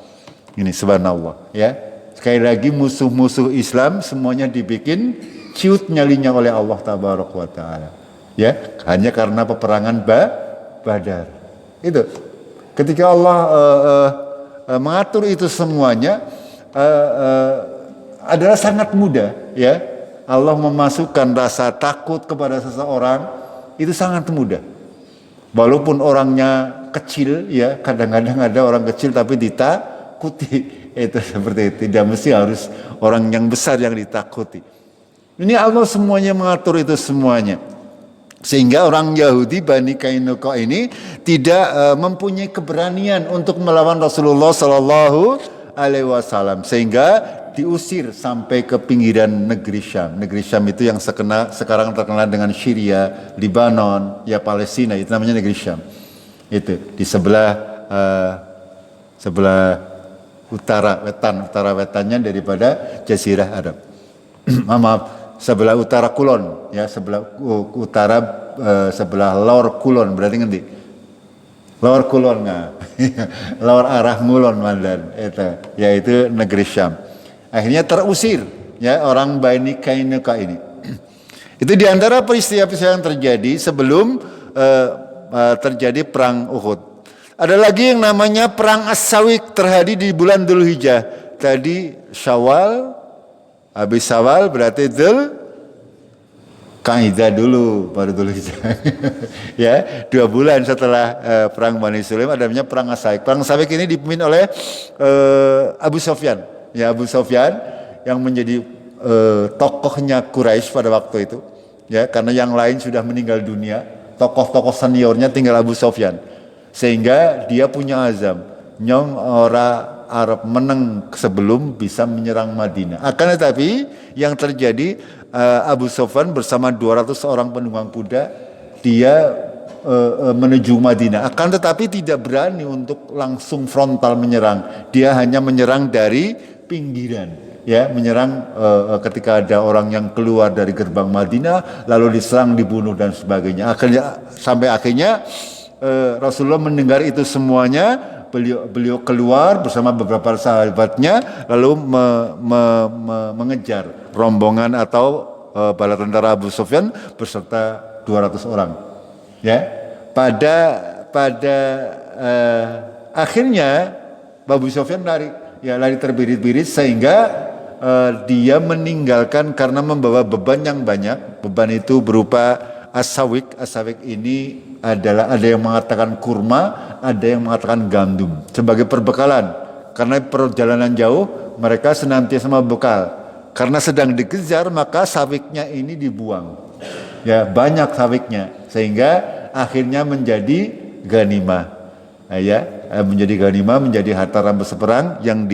Ini subhanallah. Ya, sekali lagi musuh-musuh Islam semuanya dibikin ciut nyalinya oleh Allah Tabaraka wa Ta'ala. Ya, hanya karena peperangan Badar. Itu. Ketika Allah mengatur itu semuanya adalah sangat mudah, ya. Allah memasukkan rasa takut kepada seseorang itu sangat mudah. Walaupun orangnya kecil, ya, kadang-kadang ada orang kecil tapi ditakuti. Itu seperti itu. Tidak mesti harus orang yang besar yang ditakuti. Ini Allah semuanya mengatur itu semuanya. Sehingga orang Yahudi Bani Kainuqa ini tidak mempunyai keberanian untuk melawan Rasulullah Sallallahu Alaihi Wasallam, sehingga diusir sampai ke pinggiran negeri Syam. Negeri Syam itu yang sekarang terkenal dengan Syria, Lebanon, ya Palestina, itu namanya negeri Syam. Itu di sebelah utara wetannya daripada Jazirah Arab. Maaf, sebelah utara kulon, ya, sebelah utara sebelah lor kulon, berarti ngerti? Lor kulon, nah. Lor arah ngulon mandan, yaitu negeri Syam. Akhirnya terusir, ya, orang Bani Kainuqa ini. Itu diantara peristiwa-peristiwa yang terjadi sebelum terjadi perang Uhud. Ada lagi yang namanya perang As-Sawiq, terjadi di bulan Dzulhijjah. Tadi Syawal, habis Syawal berarti Dzulqa'dah dulu, baru Dzulhijjah. Ya, 2 bulan setelah perang Bani Sulaim ada namanya perang As-Sawiq. Perang As-Sawiq ini dipimpin oleh Abu Sufyan. Ya, Abu Sufyan yang menjadi tokohnya Quraisy pada waktu itu. Ya, karena yang lain sudah meninggal dunia, tokoh-tokoh seniornya tinggal Abu Sufyan. Sehingga dia punya azam, nyong ora Arab menang sebelum bisa menyerang Madinah. Akan tetapi yang terjadi, Abu Sufyan bersama 200 orang penunggang kuda, dia menuju Madinah. Akan tetapi tidak berani untuk langsung frontal menyerang. Dia hanya menyerang dari pinggiran. Ya, menyerang ketika ada orang yang keluar dari gerbang Madinah lalu diserang, dibunuh dan sebagainya. Sampai akhirnya Rasulullah mendengar itu semuanya, beliau keluar bersama beberapa sahabatnya lalu mengejar rombongan atau bala tentara Abu Sufyan beserta 200 orang. Ya, pada akhirnya Abu Sufyan lari terbirit-birit sehingga dia meninggalkan karena membawa beban yang banyak. Beban itu berupa asawik. Asawik ini adalah, ada yang mengatakan kurma, ada yang mengatakan gandum sebagai perbekalan. Karena perjalanan jauh mereka senantiasa membekal. Karena sedang dikejar maka sawiknya ini dibuang. Ya, banyak sawiknya sehingga akhirnya menjadi ghanimah. Menjadi ghanimah, menjadi harta rampasan perang yang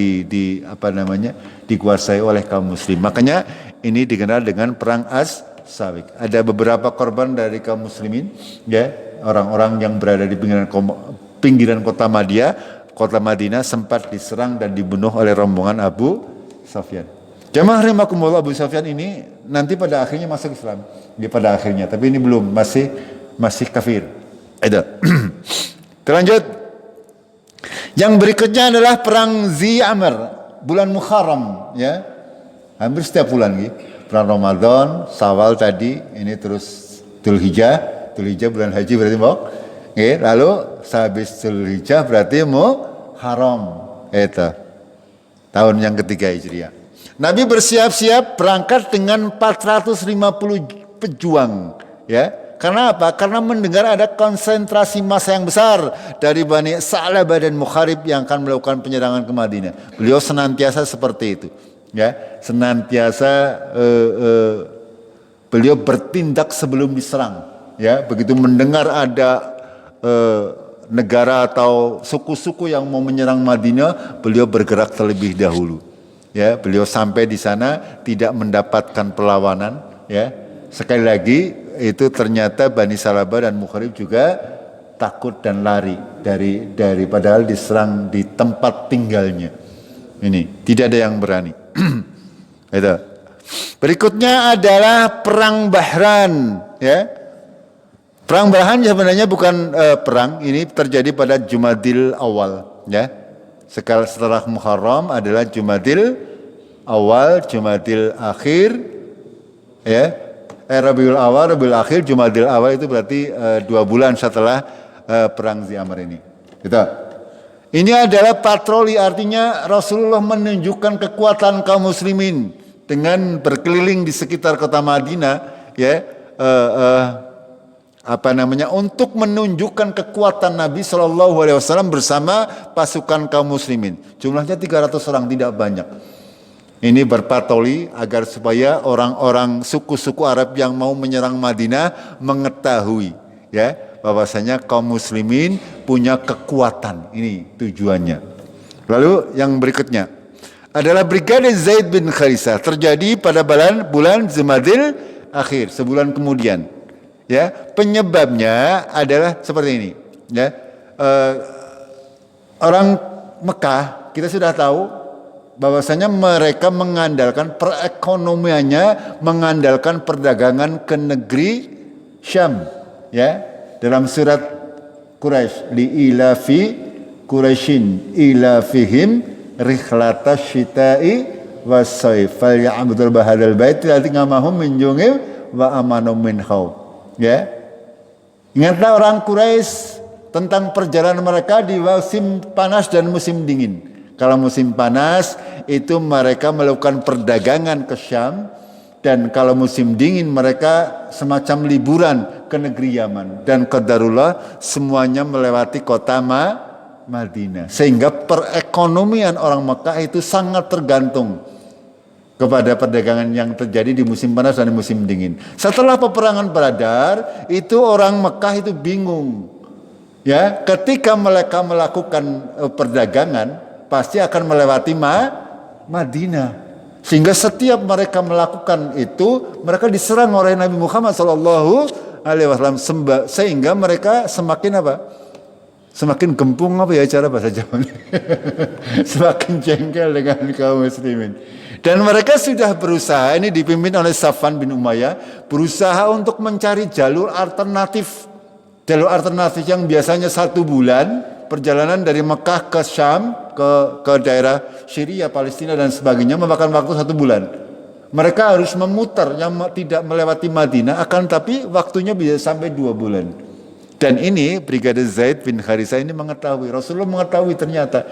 dikuasai oleh kaum muslim. Makanya ini dikenal dengan perang As-Sawik. Ada beberapa korban dari kaum muslimin, ya, orang-orang yang berada di pinggiran kota Madinah sempat diserang dan dibunuh oleh rombongan Abu Sufyan. Jamaah rahimakumullah, Abu Sufyan ini nanti pada akhirnya masuk Islam. Dia pada akhirnya, tapi ini belum, masih kafir. Terlanjut. Yang berikutnya adalah perang Zi Amr, bulan Muharram, ya. Hampir setiap bulan gitu. Perang Ramadan, Syawal tadi, ini terus Dzulhijjah bulan haji berarti mau. Lalu sehabis Dzulhijjah berarti Muharram. Itu tahun yang ketiga Hijriah. Nabi bersiap-siap berangkat dengan 450 pejuang, ya. Karena apa? Karena mendengar ada konsentrasi massa yang besar dari Bani Sa'labah dan Mukharib yang akan melakukan penyerangan ke Madinah. Beliau senantiasa seperti itu, ya. Senantiasa beliau bertindak sebelum diserang, ya. Begitu mendengar ada negara atau suku-suku yang mau menyerang Madinah, beliau bergerak terlebih dahulu. Ya, beliau sampai di sana tidak mendapatkan perlawanan, ya. Sekali lagi itu ternyata Bani Salabah dan Mukharib juga takut dan lari dari padahal diserang di tempat tinggalnya. Ini tidak ada yang berani. Itu. Berikutnya adalah perang Bahran, ya. Perang Bahran sebenarnya bukan perang, ini terjadi pada Jumadil Awal, ya. Setelah Muharram adalah Jumadil Awal, Jumadil Akhir, ya. Rabiul Awal, Rabiul Akhir, Jumadil Awal itu berarti 2 bulan setelah perang Zi Amr ini. Gitu. Ini adalah patroli, artinya Rasulullah menunjukkan kekuatan kaum muslimin dengan berkeliling di sekitar kota Madinah, ya. Untuk menunjukkan kekuatan Nabi SAW bersama pasukan kaum muslimin. Jumlahnya 300 orang, tidak banyak. Ini berpatroli agar supaya orang-orang suku-suku Arab yang mau menyerang Madinah mengetahui, ya, bahwasanya kaum muslimin punya kekuatan. Ini tujuannya. Lalu yang berikutnya adalah Brigade Zaid bin Kharisah, terjadi pada bulan Jumadil Akhir, sebulan kemudian. Ya, penyebabnya adalah seperti ini, ya. Orang Mekah kita sudah tahu bahwasanya mereka mengandalkan perekonomiannya, mengandalkan perdagangan ke negeri Syam, ya. Dalam surat Quraisy, li ilafi Quraisyin ilafihim rihlatas syita'i was-sayf falya'budul bahadal bait alladzi ngamahum min jungil wa amanum min khawf. Ya, ingatlah orang Quraisy tentang perjalanan mereka di musim panas dan musim dingin. Kalau musim panas itu mereka melakukan perdagangan ke Syam, dan kalau musim dingin mereka semacam liburan ke negeri Yaman, dan qadarullah semuanya melewati kota Madinah, sehingga perekonomian orang Mekah itu sangat tergantung kepada perdagangan yang terjadi di musim panas dan di musim dingin. Setelah peperangan Badar, itu orang Mekah itu bingung. Ya, ketika mereka melakukan perdagangan, pasti akan melewati Madinah. Sehingga setiap mereka melakukan itu, mereka diserang oleh Nabi Muhammad alaihi wasallam sehingga mereka semakin apa? Semakin gempung apa ya cara bahasa Jawa? Semakin jengkel dengan kaum muslimin. Dan mereka sudah berusaha, ini dipimpin oleh Safwan bin Umayyah, berusaha untuk mencari jalur alternatif. Jalur alternatif yang biasanya 1 bulan perjalanan dari Mekah ke Syam, ke daerah Syria, Palestina dan sebagainya memakan waktu 1 bulan. Mereka harus memutar yang tidak melewati Madinah, akan tapi waktunya bisa sampai 2 bulan. Dan ini Brigadir Zaid bin Harisah ini mengetahui, Rasulullah mengetahui ternyata.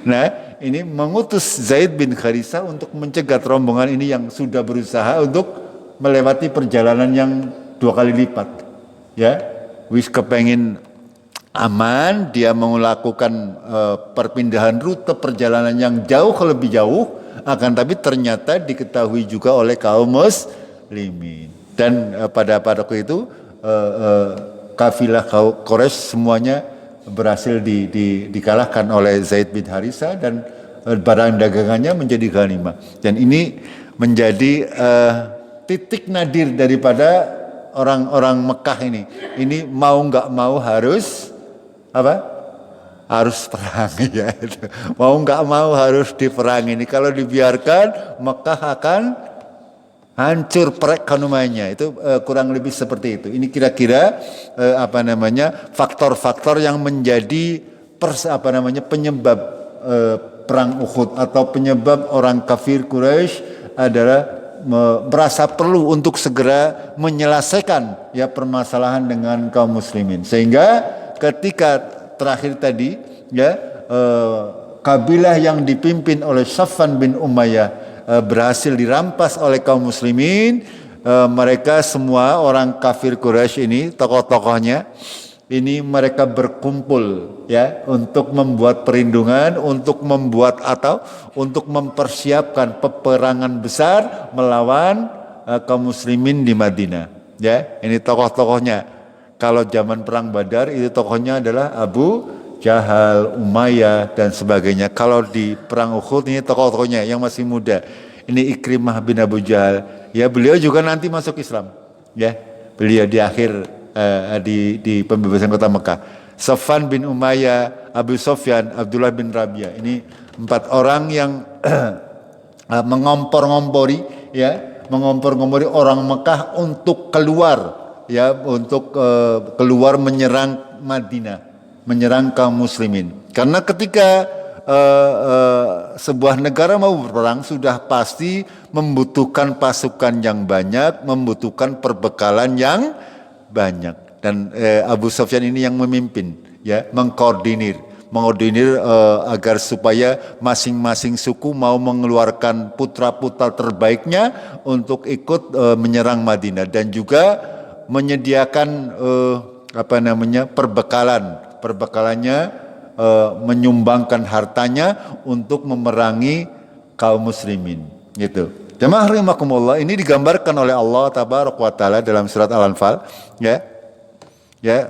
Nah, ini mengutus Zaid bin Harisah untuk mencegat rombongan ini yang sudah berusaha untuk melewati perjalanan yang 2 kali lipat. Ya, wis kepengin aman, dia melakukan perpindahan rute perjalanan yang jauh lebih jauh, akan tapi ternyata diketahui juga oleh kaum muslimin. Dan pada waktu itu kafilah Quraisy semuanya berhasil dikalahkan oleh Zaid bin Harisah dan barang dagangannya menjadi ghanimah. Dan ini menjadi titik nadir daripada orang-orang Mekah ini. Ini mau nggak mau harus apa? Harus perang ya. Mau nggak mau harus diperangi. Ini kalau dibiarkan Mekah akan hancur perekonomiannya. Itu kurang lebih seperti itu. Ini kira-kira faktor-faktor yang menjadi penyebab perang Uhud atau penyebab orang kafir Quraisy adalah merasa perlu untuk segera menyelesaikan ya permasalahan dengan kaum muslimin. Sehingga ketika terakhir tadi ya kabilah yang dipimpin oleh Safwan bin Umayyah berhasil dirampas oleh kaum muslimin. Mereka semua orang kafir Quraisy ini, tokoh-tokohnya ini mereka berkumpul ya untuk membuat perlindungan, untuk membuat atau untuk mempersiapkan peperangan besar melawan kaum muslimin di Madinah. Ya, ini tokoh-tokohnya. Kalau zaman perang Badar itu tokohnya adalah Abu Jahal, Umayyah dan sebagainya. Kalau di perang Uhud ini tokoh-tokohnya yang masih muda. Ini Ikrimah bin Abu Jahal. Ya, beliau juga nanti masuk Islam. Ya, beliau di akhir di pembebasan kota Mekah. Safwan bin Umayyah, Abu Sufyan, Abdullah bin Rabi'ah. Ini 4 orang yang mengompor-ngompori orang Mekah untuk keluar ya, untuk keluar menyerang Madinah, menyerang kaum muslimin. Karena ketika sebuah negara mau berperang sudah pasti membutuhkan pasukan yang banyak, membutuhkan perbekalan yang banyak. Dan Abu Sufyan ini yang memimpin, ya, mengkoordinir agar supaya masing-masing suku mau mengeluarkan putra-putra terbaiknya untuk ikut menyerang Madinah dan juga menyediakan perbekalannya, menyumbangkan hartanya untuk memerangi kaum muslimin, gitu. Jemaah rahimakumullah, ini digambarkan oleh Allah Tabaraka wa Taala dalam surat Al-Anfal, ya,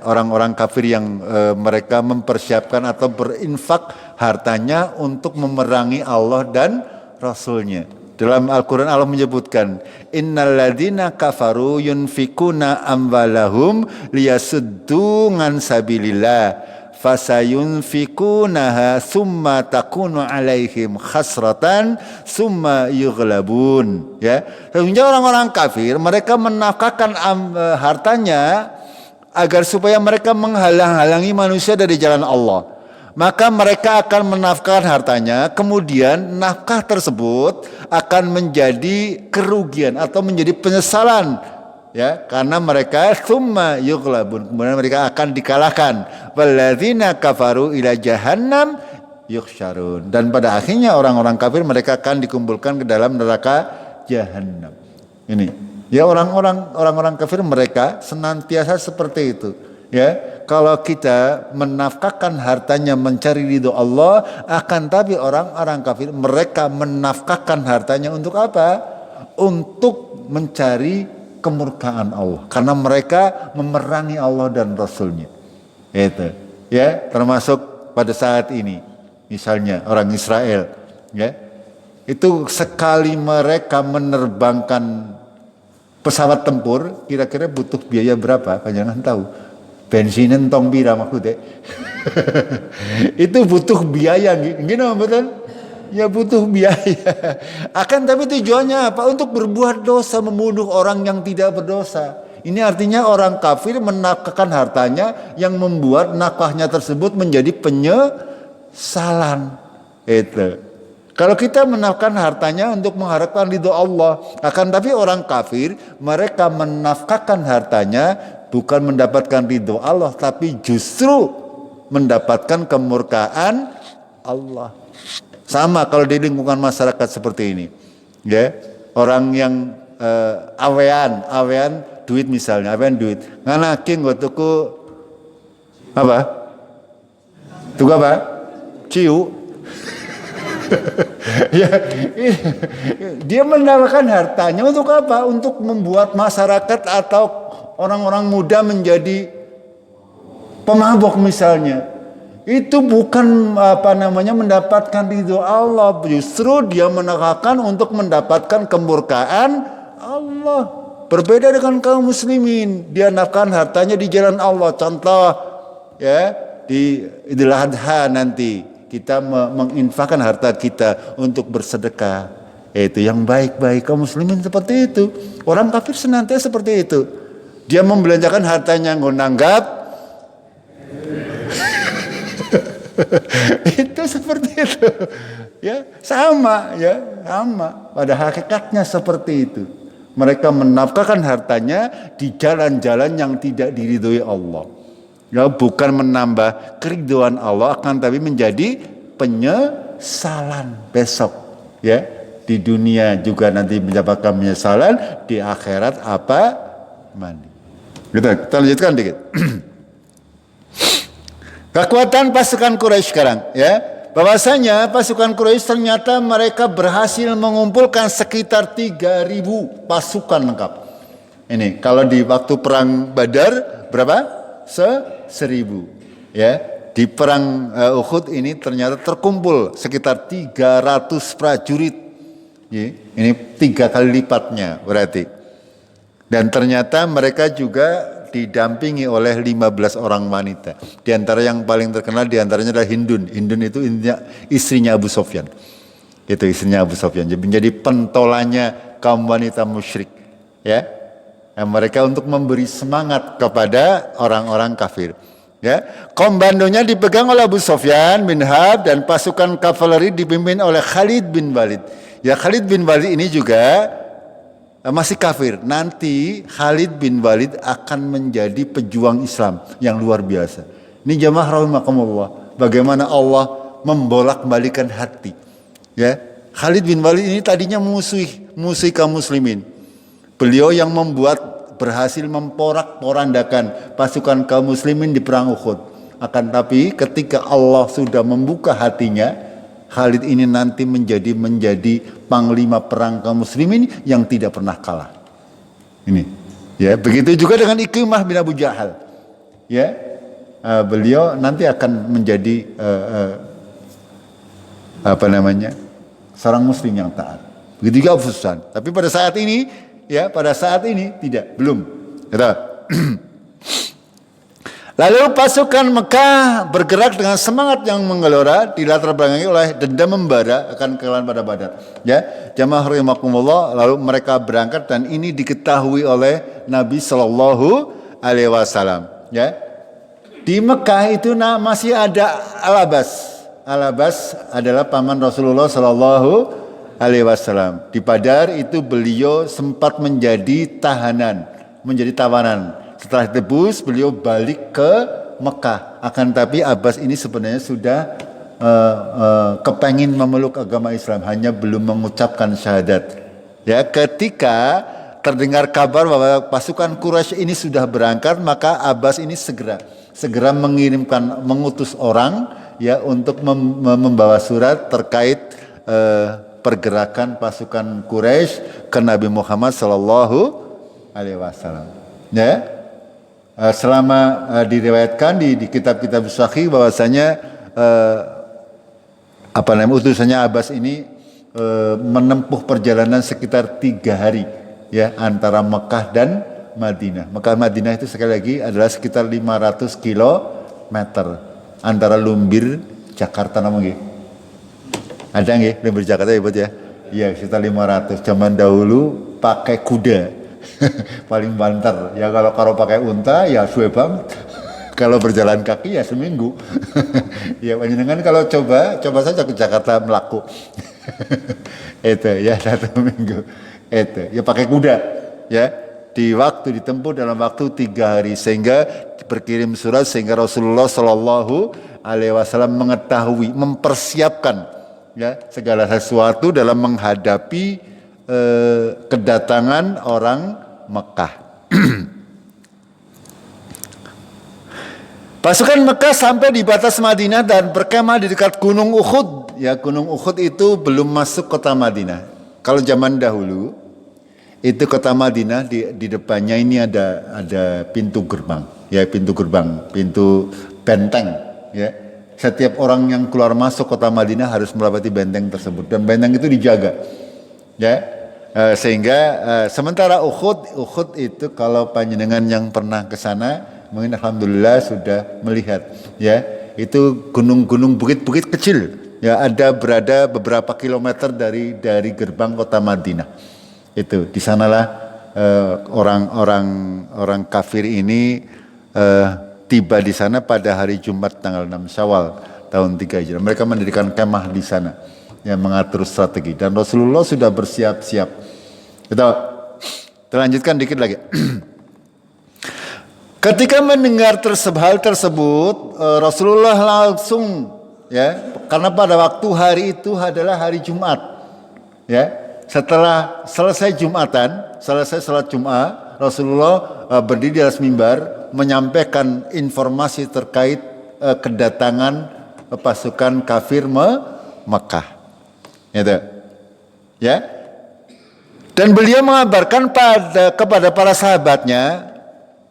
orang-orang kafir yang mereka mempersiapkan atau berinfak hartanya untuk memerangi Allah dan Rasulnya. Dalam Al-Quran Allah menyebutkan, innal ladzina kafaru yunfikuna amwalahum liyasuddu an sabilillah fasayunfikunaha summa takunu alaihim khasratan summa yughlabun. Ya, sehingga orang-orang kafir mereka menafkahkan hartanya agar supaya mereka menghalang-halangi manusia dari jalan Allah. Maka mereka akan menafkahkan hartanya, kemudian nafkah tersebut akan menjadi kerugian atau menjadi penyesalan, ya, karena mereka summa yughlabun, kemudian mereka akan dikalahkan. Walladzina kafaru ila jahannam yuhsyarun, dan pada akhirnya orang-orang kafir mereka akan dikumpulkan ke dalam neraka jahannam. Ini, ya, orang-orang kafir mereka senantiasa seperti itu. Ya, kalau kita menafkahkan hartanya mencari ridho Allah, akan tapi orang-orang kafir mereka menafkahkan hartanya untuk apa? Untuk mencari kemurkaan Allah, karena mereka memerangi Allah dan Rasulnya. Itu, ya, termasuk pada saat ini, misalnya orang Israel, ya, itu sekali mereka menerbangkan pesawat tempur kira-kira butuh biaya berapa? Panjenengan tahu? Bensin tong pira maksudnya? Itu butuh biaya, gini betul? Ya butuh biaya. Akan tapi tujuannya apa? Untuk berbuat dosa, membunuh orang yang tidak berdosa. Ini artinya orang kafir menafkahkan hartanya yang membuat nafkahnya tersebut menjadi penyesalan. Itu. Kalau kita menafkahkan hartanya untuk mengharapkan ridho Allah, akan tapi orang kafir mereka menafkahkan hartanya bukan mendapatkan ridho Allah, tapi justru mendapatkan kemurkaan Allah. Sama kalau di lingkungan masyarakat seperti ini, ya orang yang awean duit misalnya, awean duit, nganakin gue tuku apa? Tuku apa? Ciu. Ya, dia mendapatkan hartanya untuk apa? Untuk membuat masyarakat atau orang-orang muda menjadi pemabok misalnya. Itu bukan mendapatkan ridho Allah, justru dia menafkahkan untuk mendapatkan kemurkaan Allah. Berbeda dengan kaum muslimin, dia nafkahkan hartanya di jalan Allah. Contoh ya di Idul Adha nanti kita menginfakkan harta kita untuk bersedekah. Itu yang baik-baik. Kaum muslimin seperti itu. Orang kafir senantiasa seperti itu. Dia membelanjakan hartanya ngonanggap. Itu seperti itu. Ya, sama. Pada hakikatnya seperti itu. Mereka menafkahkan hartanya di jalan-jalan yang tidak diridhoi Allah. Ya, bukan menambah keridhaan Allah, akan tapi menjadi penyesalan besok. Ya, di dunia juga nanti mendapatkan penyesalan, di akhirat apa? Mandi. Kita lanjutkan dikit. Kekuatan pasukan Quraisy sekarang, ya. Bahwasanya pasukan Quraisy ternyata mereka berhasil mengumpulkan sekitar 3.000 pasukan lengkap. Ini kalau di waktu perang Badar berapa? 1.000. Ya, di perang Uhud ini ternyata terkumpul sekitar 300 prajurit. Ya, ini 3 kali lipatnya berarti. Dan ternyata mereka juga didampingi oleh 15 orang wanita. Di antara yang paling terkenal di antaranya adalah Hindun. Hindun itu istrinya Abu Sufyan. Itu istrinya Abu Sufyan. Jadi menjadi pentolannya kaum wanita musyrik. Ya. Mereka untuk memberi semangat kepada orang-orang kafir. Ya. Komandonya dipegang oleh Abu Sufyan bin Harb dan pasukan kavaleri dipimpin oleh Khalid bin Walid. Ya, Khalid bin Walid ini juga masih kafir. Nanti Khalid bin Walid akan menjadi pejuang Islam yang luar biasa. Ini jamaah rahimakumullah. Bagaimana Allah membolak-balikan hati. Ya, Khalid bin Walid ini tadinya musuh kaum muslimin. Beliau yang berhasil memporak-porandakan pasukan kaum muslimin di perang Uhud. Akan tapi ketika Allah sudah membuka hatinya, Khalid ini nanti menjadi panglima perang kaum muslimin yang tidak pernah kalah. Ini, ya, begitu juga dengan Ikrimah bin Abu Jahal. Ya, beliau nanti akan menjadi seorang muslim yang taat. Begitu juga Abu Sufyan. Tapi pada saat ini tidak, belum. Gitu. Lalu pasukan Mekah bergerak dengan semangat yang menggelora, dilatar belakangi oleh dendam membara akan kekalahan pada Badar. Ya, jamaah rahimakumullah, lalu mereka berangkat dan ini diketahui oleh Nabi Shallallahu Alaihi Wasallam. Ya, di Mekah itu masih ada Al-Abbas. Al-Abbas adalah paman Rasulullah Shallallahu Alaihi Wasallam. Di Badar itu beliau sempat menjadi tawanan. Setelah ditebus, beliau balik ke Mekah. Akan tapi Abbas ini sebenarnya sudah kepengin memeluk agama Islam, hanya belum mengucapkan syahadat. Ya, ketika terdengar kabar bahwa pasukan Quraisy ini sudah berangkat, maka Abbas ini segera mengutus orang ya untuk membawa surat terkait pergerakan pasukan Quraisy ke Nabi Muhammad Sallallahu Alaihi Wasallam. Ya. Selama diriwayatkan di kitab-kitab sahih bahwasanya utusannya Abbas ini menempuh perjalanan sekitar 3 hari ya antara Mekah dan Madinah. Mekah Madinah itu sekali lagi adalah sekitar 500 kilometer antara Lumbir Jakarta namanya. Ada nggih Lumbir Jakarta ya buat ya? Iya sekitar 500. Zaman dahulu pakai kuda paling banter. Ya kalau pakai unta ya suwe banget. Kalau berjalan kaki ya seminggu. Ya panjenengan kalau coba saja ke Jakarta melaku. Itu ya 1 minggu. Itu ya pakai kuda ya. Di waktu ditempuh dalam waktu 3 hari sehingga berkirim surat sehingga Rasulullah Shallallahu Alaihi Wasallam mengetahui mempersiapkan ya segala sesuatu dalam menghadapi kedatangan orang Mekah. Pasukan Mekah sampai di batas Madinah dan berkemah di dekat Gunung Uhud. Ya, Gunung Uhud itu belum masuk kota Madinah. Kalau zaman dahulu itu kota Madinah di depannya ini ada pintu gerbang, ya pintu gerbang, pintu benteng, ya. Setiap orang yang keluar masuk kota Madinah harus melewati benteng tersebut dan benteng itu dijaga, ya. Sehingga sementara Uhud itu kalau panjenengan yang pernah ke sana mungkin alhamdulillah sudah melihat ya itu gunung-gunung bukit-bukit kecil ya berada beberapa kilometer dari gerbang kota Madinah. Itu di sanalah orang kafir ini tiba di sana pada hari Jumat tanggal 6 Syawal tahun 3 Hijriah. Mereka mendirikan kemah di sana yang mengatur strategi dan Rasulullah sudah bersiap-siap. Kita lanjutkan dikit lagi. Ketika mendengar hal tersebut, Rasulullah langsung ya, karena pada waktu hari itu adalah hari Jumat. Ya, setelah selesai salat Jumat, Rasulullah berdiri di atas mimbar menyampaikan informasi terkait kedatangan pasukan kafir Mekah. Gitu. Ya. Dan beliau mengabarkan kepada para sahabatnya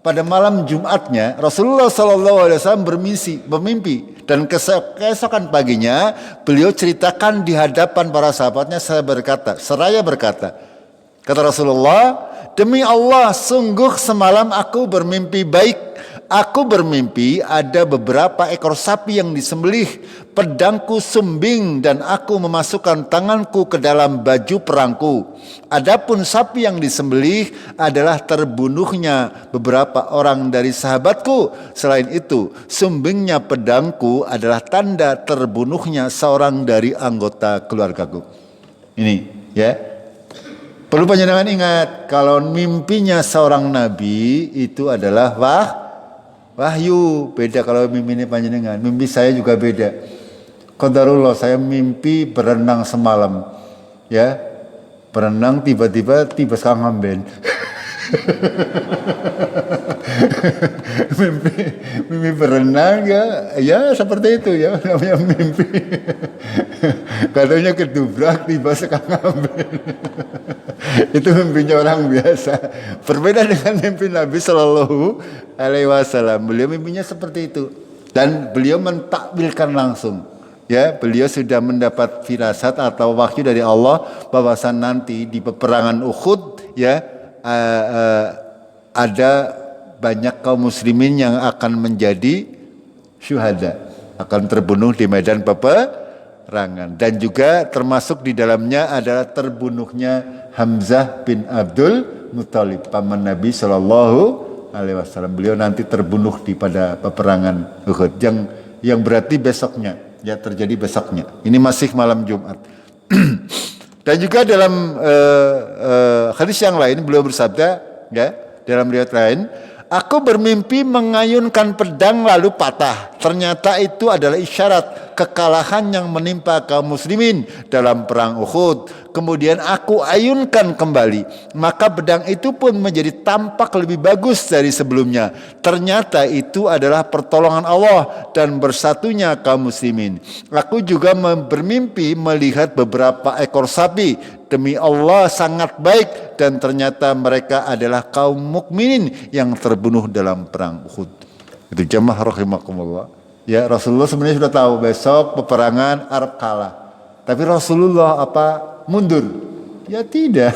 pada malam Jumatnya Rasulullah SAW bermimpi dan keesokan paginya beliau ceritakan di hadapan para sahabatnya seraya berkata, kata Rasulullah, demi Allah sungguh semalam aku bermimpi baik. Aku bermimpi ada beberapa ekor sapi yang disembelih, pedangku sumbing dan aku memasukkan tanganku ke dalam baju perangku. Adapun sapi yang disembelih adalah terbunuhnya beberapa orang dari sahabatku. Selain itu, sumbingnya pedangku adalah tanda terbunuhnya seorang dari anggota keluargaku. Ini ya. Perlu panjenengan ingat kalau mimpinya seorang nabi itu adalah wahyu. Beda kalau mimpi ini panjenengan. Mimpi saya juga beda. Qadarullah saya mimpi berenang semalam. Ya. Berenang tiba-tiba sekarang ngamben. mimpi berenang ya seperti itu ya namanya mimpi. Katanya kedubrak tiba sekarang ngamben. Itu mimpinya orang biasa. Berbeda dengan mimpi Nabi Shallallahu Alaihi Wasallam. Beliau mimpinya seperti itu dan beliau mentakwilkan langsung. Ya, beliau sudah mendapat firasat atau wahyu dari Allah bahwasan nanti di peperangan Uhud ya ada banyak kaum muslimin yang akan menjadi syuhada, akan terbunuh di medan peperangan dan juga termasuk di dalamnya adalah terbunuhnya Hamzah bin Abdul Muthalib, paman Nabi Shallallahu Alaihi Wasallam. Beliau nanti terbunuh pada peperangan Uhud yang berarti besoknya, ya terjadi besoknya. Ini masih malam Jumat. Dan juga dalam hadis yang lain beliau bersabda, ya dalam riwayat lain, aku bermimpi mengayunkan pedang lalu patah. Ternyata itu adalah isyarat kekalahan yang menimpa kaum muslimin dalam perang Uhud. Kemudian aku ayunkan kembali, maka pedang itu pun menjadi tampak lebih bagus dari sebelumnya. Ternyata itu adalah pertolongan Allah dan bersatunya kaum muslimin. Aku juga bermimpi melihat beberapa ekor sapi. Demi Allah sangat baik dan ternyata mereka adalah kaum mukminin yang terbunuh dalam perang Uhud. Itu jamaah rahimakumullah. Ya, Rasulullah sebenarnya sudah tahu besok peperangan Arab kalah. Tapi Rasulullah mundur? Ya tidak.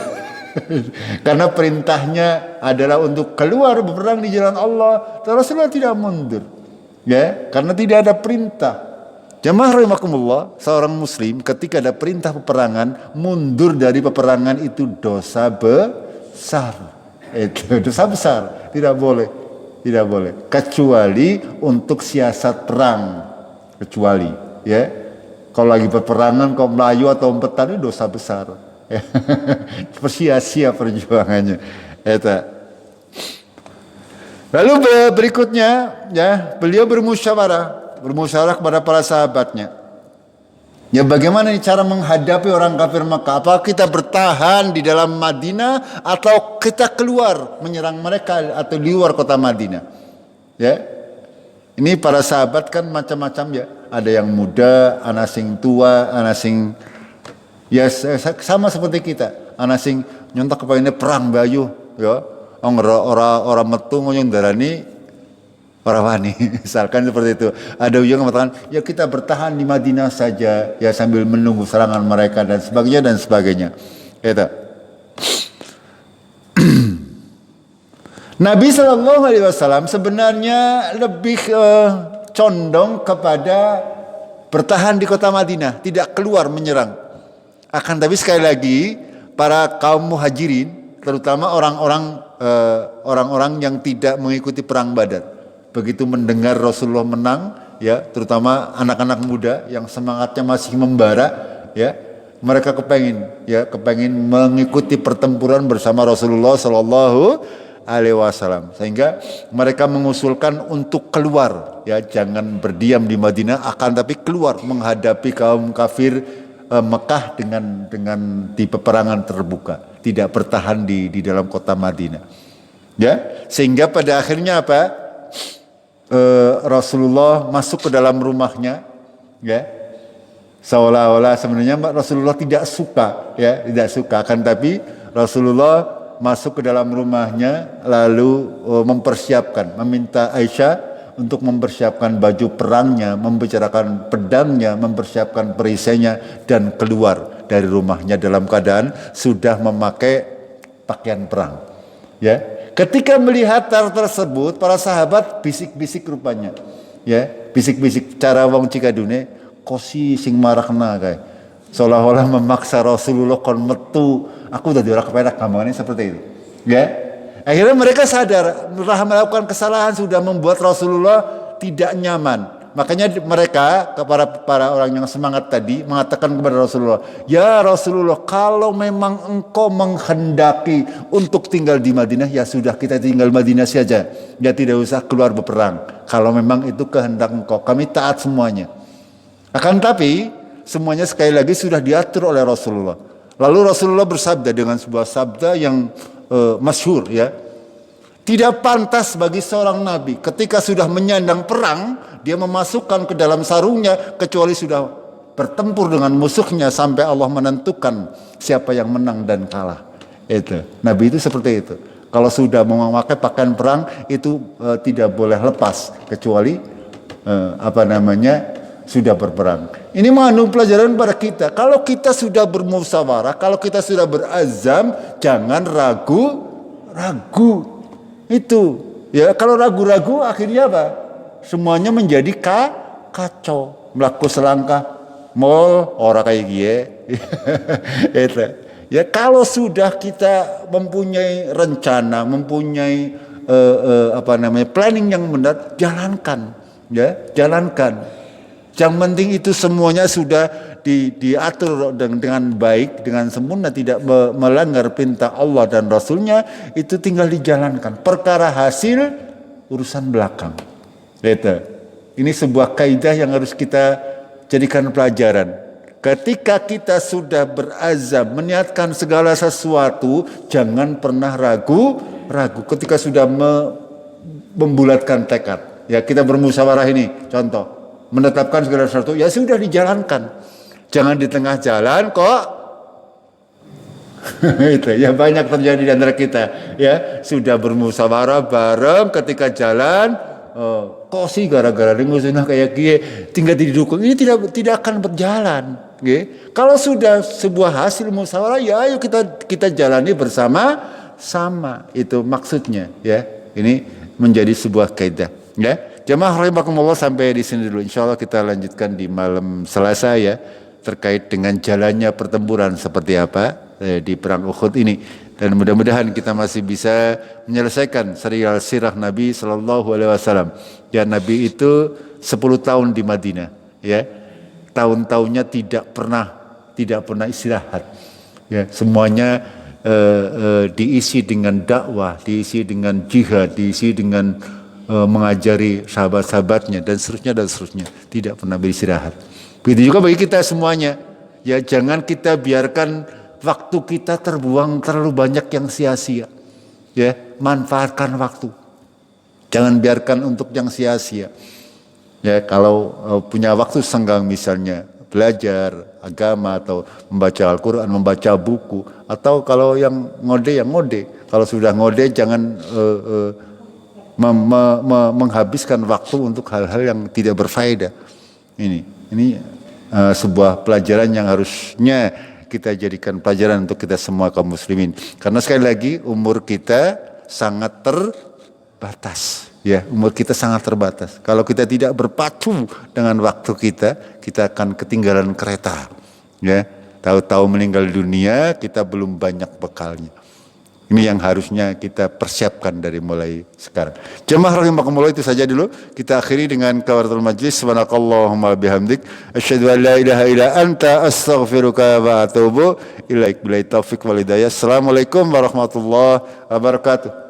Karena perintahnya adalah untuk keluar berperang di jalan Allah. Rasulullah tidak mundur. Ya, karena tidak ada perintah. Jamaah rahimakumullah, seorang muslim ketika ada perintah peperangan, mundur dari peperangan itu dosa besar. Itu dosa besar, tidak boleh. Tidak boleh. Kecuali untuk siasat perang. Kecuali, ya. Kalau lagi peperangan kau melayu atau umpetan itu dosa besar. Sia-sia perjuangannya. Eta. Lalu berikutnya, ya, beliau bermusyawarah kepada para sahabatnya. Ya, bagaimana cara menghadapi orang kafir Mekah? Apakah kita bertahan di dalam Madinah atau kita keluar menyerang mereka atau di luar kota Madinah? Ya, ini para sahabat kan macam-macam ya. Ada yang muda, ana sing tua, ana sing ya sama seperti kita. Ana sing nyontok kepengen perang bayu, ya. Ora metu ngoyong darani ora wani. Misalkan seperti itu. Ada yang mengatakan, ya kita bertahan di Madinah saja ya sambil menunggu serangan mereka dan sebagainya. Itu. Nabi SAW sebenarnya lebih condong kepada bertahan di kota Madinah, tidak keluar menyerang. Akan tapi sekali lagi para kaum muhajirin, terutama orang-orang yang tidak mengikuti perang Badar, begitu mendengar Rasulullah menang, ya, terutama anak-anak muda yang semangatnya masih membara, ya, mereka kepengin mengikuti pertempuran bersama Rasulullah Sallallahu Alaihi Wasallam, sehingga mereka mengusulkan untuk keluar, ya, jangan berdiam di Madinah, akan tapi keluar menghadapi kaum kafir Mekah dengan di peperangan terbuka, tidak bertahan di dalam kota Madinah, ya, sehingga pada akhirnya apa? Rasulullah masuk ke dalam rumahnya, ya, seolah-olah sebenarnya Rasulullah tidak suka, akan tapi Rasulullah masuk ke dalam rumahnya lalu meminta Aisyah untuk mempersiapkan baju perangnya, membicarakan pedangnya, mempersiapkan perisainya dan keluar dari rumahnya dalam keadaan sudah memakai pakaian perang. Ya, ketika melihat hal tersebut, para sahabat bisik-bisik rupanya, ya, bisik-bisik cara wong Cikadune, kosi sing marakna kae. Seolah-olah memaksa Rasulullah kon metu. Aku udah diorang kepenak gampangannya seperti itu. Ya, akhirnya mereka sadar telah melakukan kesalahan, sudah membuat Rasulullah tidak nyaman. Makanya mereka kepada para orang yang semangat tadi mengatakan kepada Rasulullah, ya Rasulullah, kalau memang engkau menghendaki untuk tinggal di Madinah, ya sudah kita tinggal Madinah saja, ya tidak usah keluar berperang. Kalau memang itu kehendak engkau, kami taat semuanya. Akan tapi semuanya sekali lagi sudah diatur oleh Rasulullah. Lalu Rasulullah bersabda dengan sebuah sabda yang masyhur, ya. Tidak pantas bagi seorang nabi ketika sudah menyandang perang, dia memasukkan ke dalam sarungnya kecuali sudah bertempur dengan musuhnya sampai Allah menentukan siapa yang menang dan kalah. Itu. Nabi itu seperti itu. Kalau sudah memakai pakaian perang itu tidak boleh lepas kecuali sudah berperang. Ini mengandung pelajaran pada kita. Kalau kita sudah bermusyawarah, kalau kita sudah berazam, jangan ragu. Itu. Ya, kalau ragu-ragu akhirnya apa? Semuanya menjadi kacau. Melaku selangkah mall orang kayak gie. Itu. Ya, kalau sudah kita mempunyai rencana, mempunyai planning yang benar, jalankan. Ya, jalankan. Yang penting itu semuanya sudah diatur dengan baik, dengan sempurna, tidak melanggar perintah Allah dan Rasulnya, itu tinggal dijalankan. Perkara hasil, urusan belakang. Gitu. Ini sebuah kaidah yang harus kita jadikan pelajaran. Ketika kita sudah berazam, meniatkan segala sesuatu, jangan pernah ragu. Ketika sudah membulatkan tekad. Ya, kita bermusyawarah ini, contoh. Menetapkan segala sesuatu, ya sudah dijalankan. Jangan di tengah jalan kok. Itu ya banyak terjadi di antara kita. Ya, sudah bermusyawarah bareng ketika jalan, kok sih gara-gara ngusuna kayak gie tinggal didukung. Ini tidak akan berjalan. Nggih. Kalau sudah sebuah hasil musyawarah, ya ayo kita jalani bersama-sama. Itu maksudnya, ya. Ini menjadi sebuah kaidah, ya. Jamaah rahimakumullah, sampai di sini dulu. Insyaallah kita lanjutkan di malam Selasa, ya, terkait dengan jalannya pertempuran seperti apa di perang Uhud ini. Dan mudah-mudahan kita masih bisa menyelesaikan serial sirah Nabi Sallallahu Alaihi Wasallam. Ya, Nabi itu 10 tahun di Madinah, ya, tahun-tahunnya tidak pernah istirahat, ya, semuanya diisi dengan dakwah, diisi dengan jihad, diisi dengan mengajari sahabat-sahabatnya dan seterusnya, tidak pernah beristirahat. Begitu juga bagi kita semuanya, ya, jangan kita biarkan waktu kita terbuang terlalu banyak yang sia-sia, ya, manfaatkan waktu, jangan biarkan untuk yang sia-sia. Ya, kalau punya waktu senggang misalnya belajar agama atau membaca Al-Quran, membaca buku, atau kalau yang ngode, kalau sudah ngode jangan menghabiskan waktu untuk hal-hal yang tidak berfaedah. Ini sebuah pelajaran yang harusnya kita jadikan pelajaran untuk kita semua kaum muslimin. Karena sekali lagi umur kita sangat terbatas. Ya, umur kita sangat terbatas. Kalau kita tidak berpacu dengan waktu kita akan ketinggalan kereta. Ya, tahu-tahu meninggal dunia, kita belum banyak bekalnya. Ini yang harusnya kita persiapkan dari mulai sekarang. Jemaah rahimakumullah, itu saja dulu. Kita akhiri dengan kafaratul majlis. Subhanakallahumma bihamdik, asyhadu an la ilaha illa anta, astaghfiruka wa atubu ilaik. Billahi taufik wal hidayah. Assalamualaikum warahmatullahi wabarakatuh.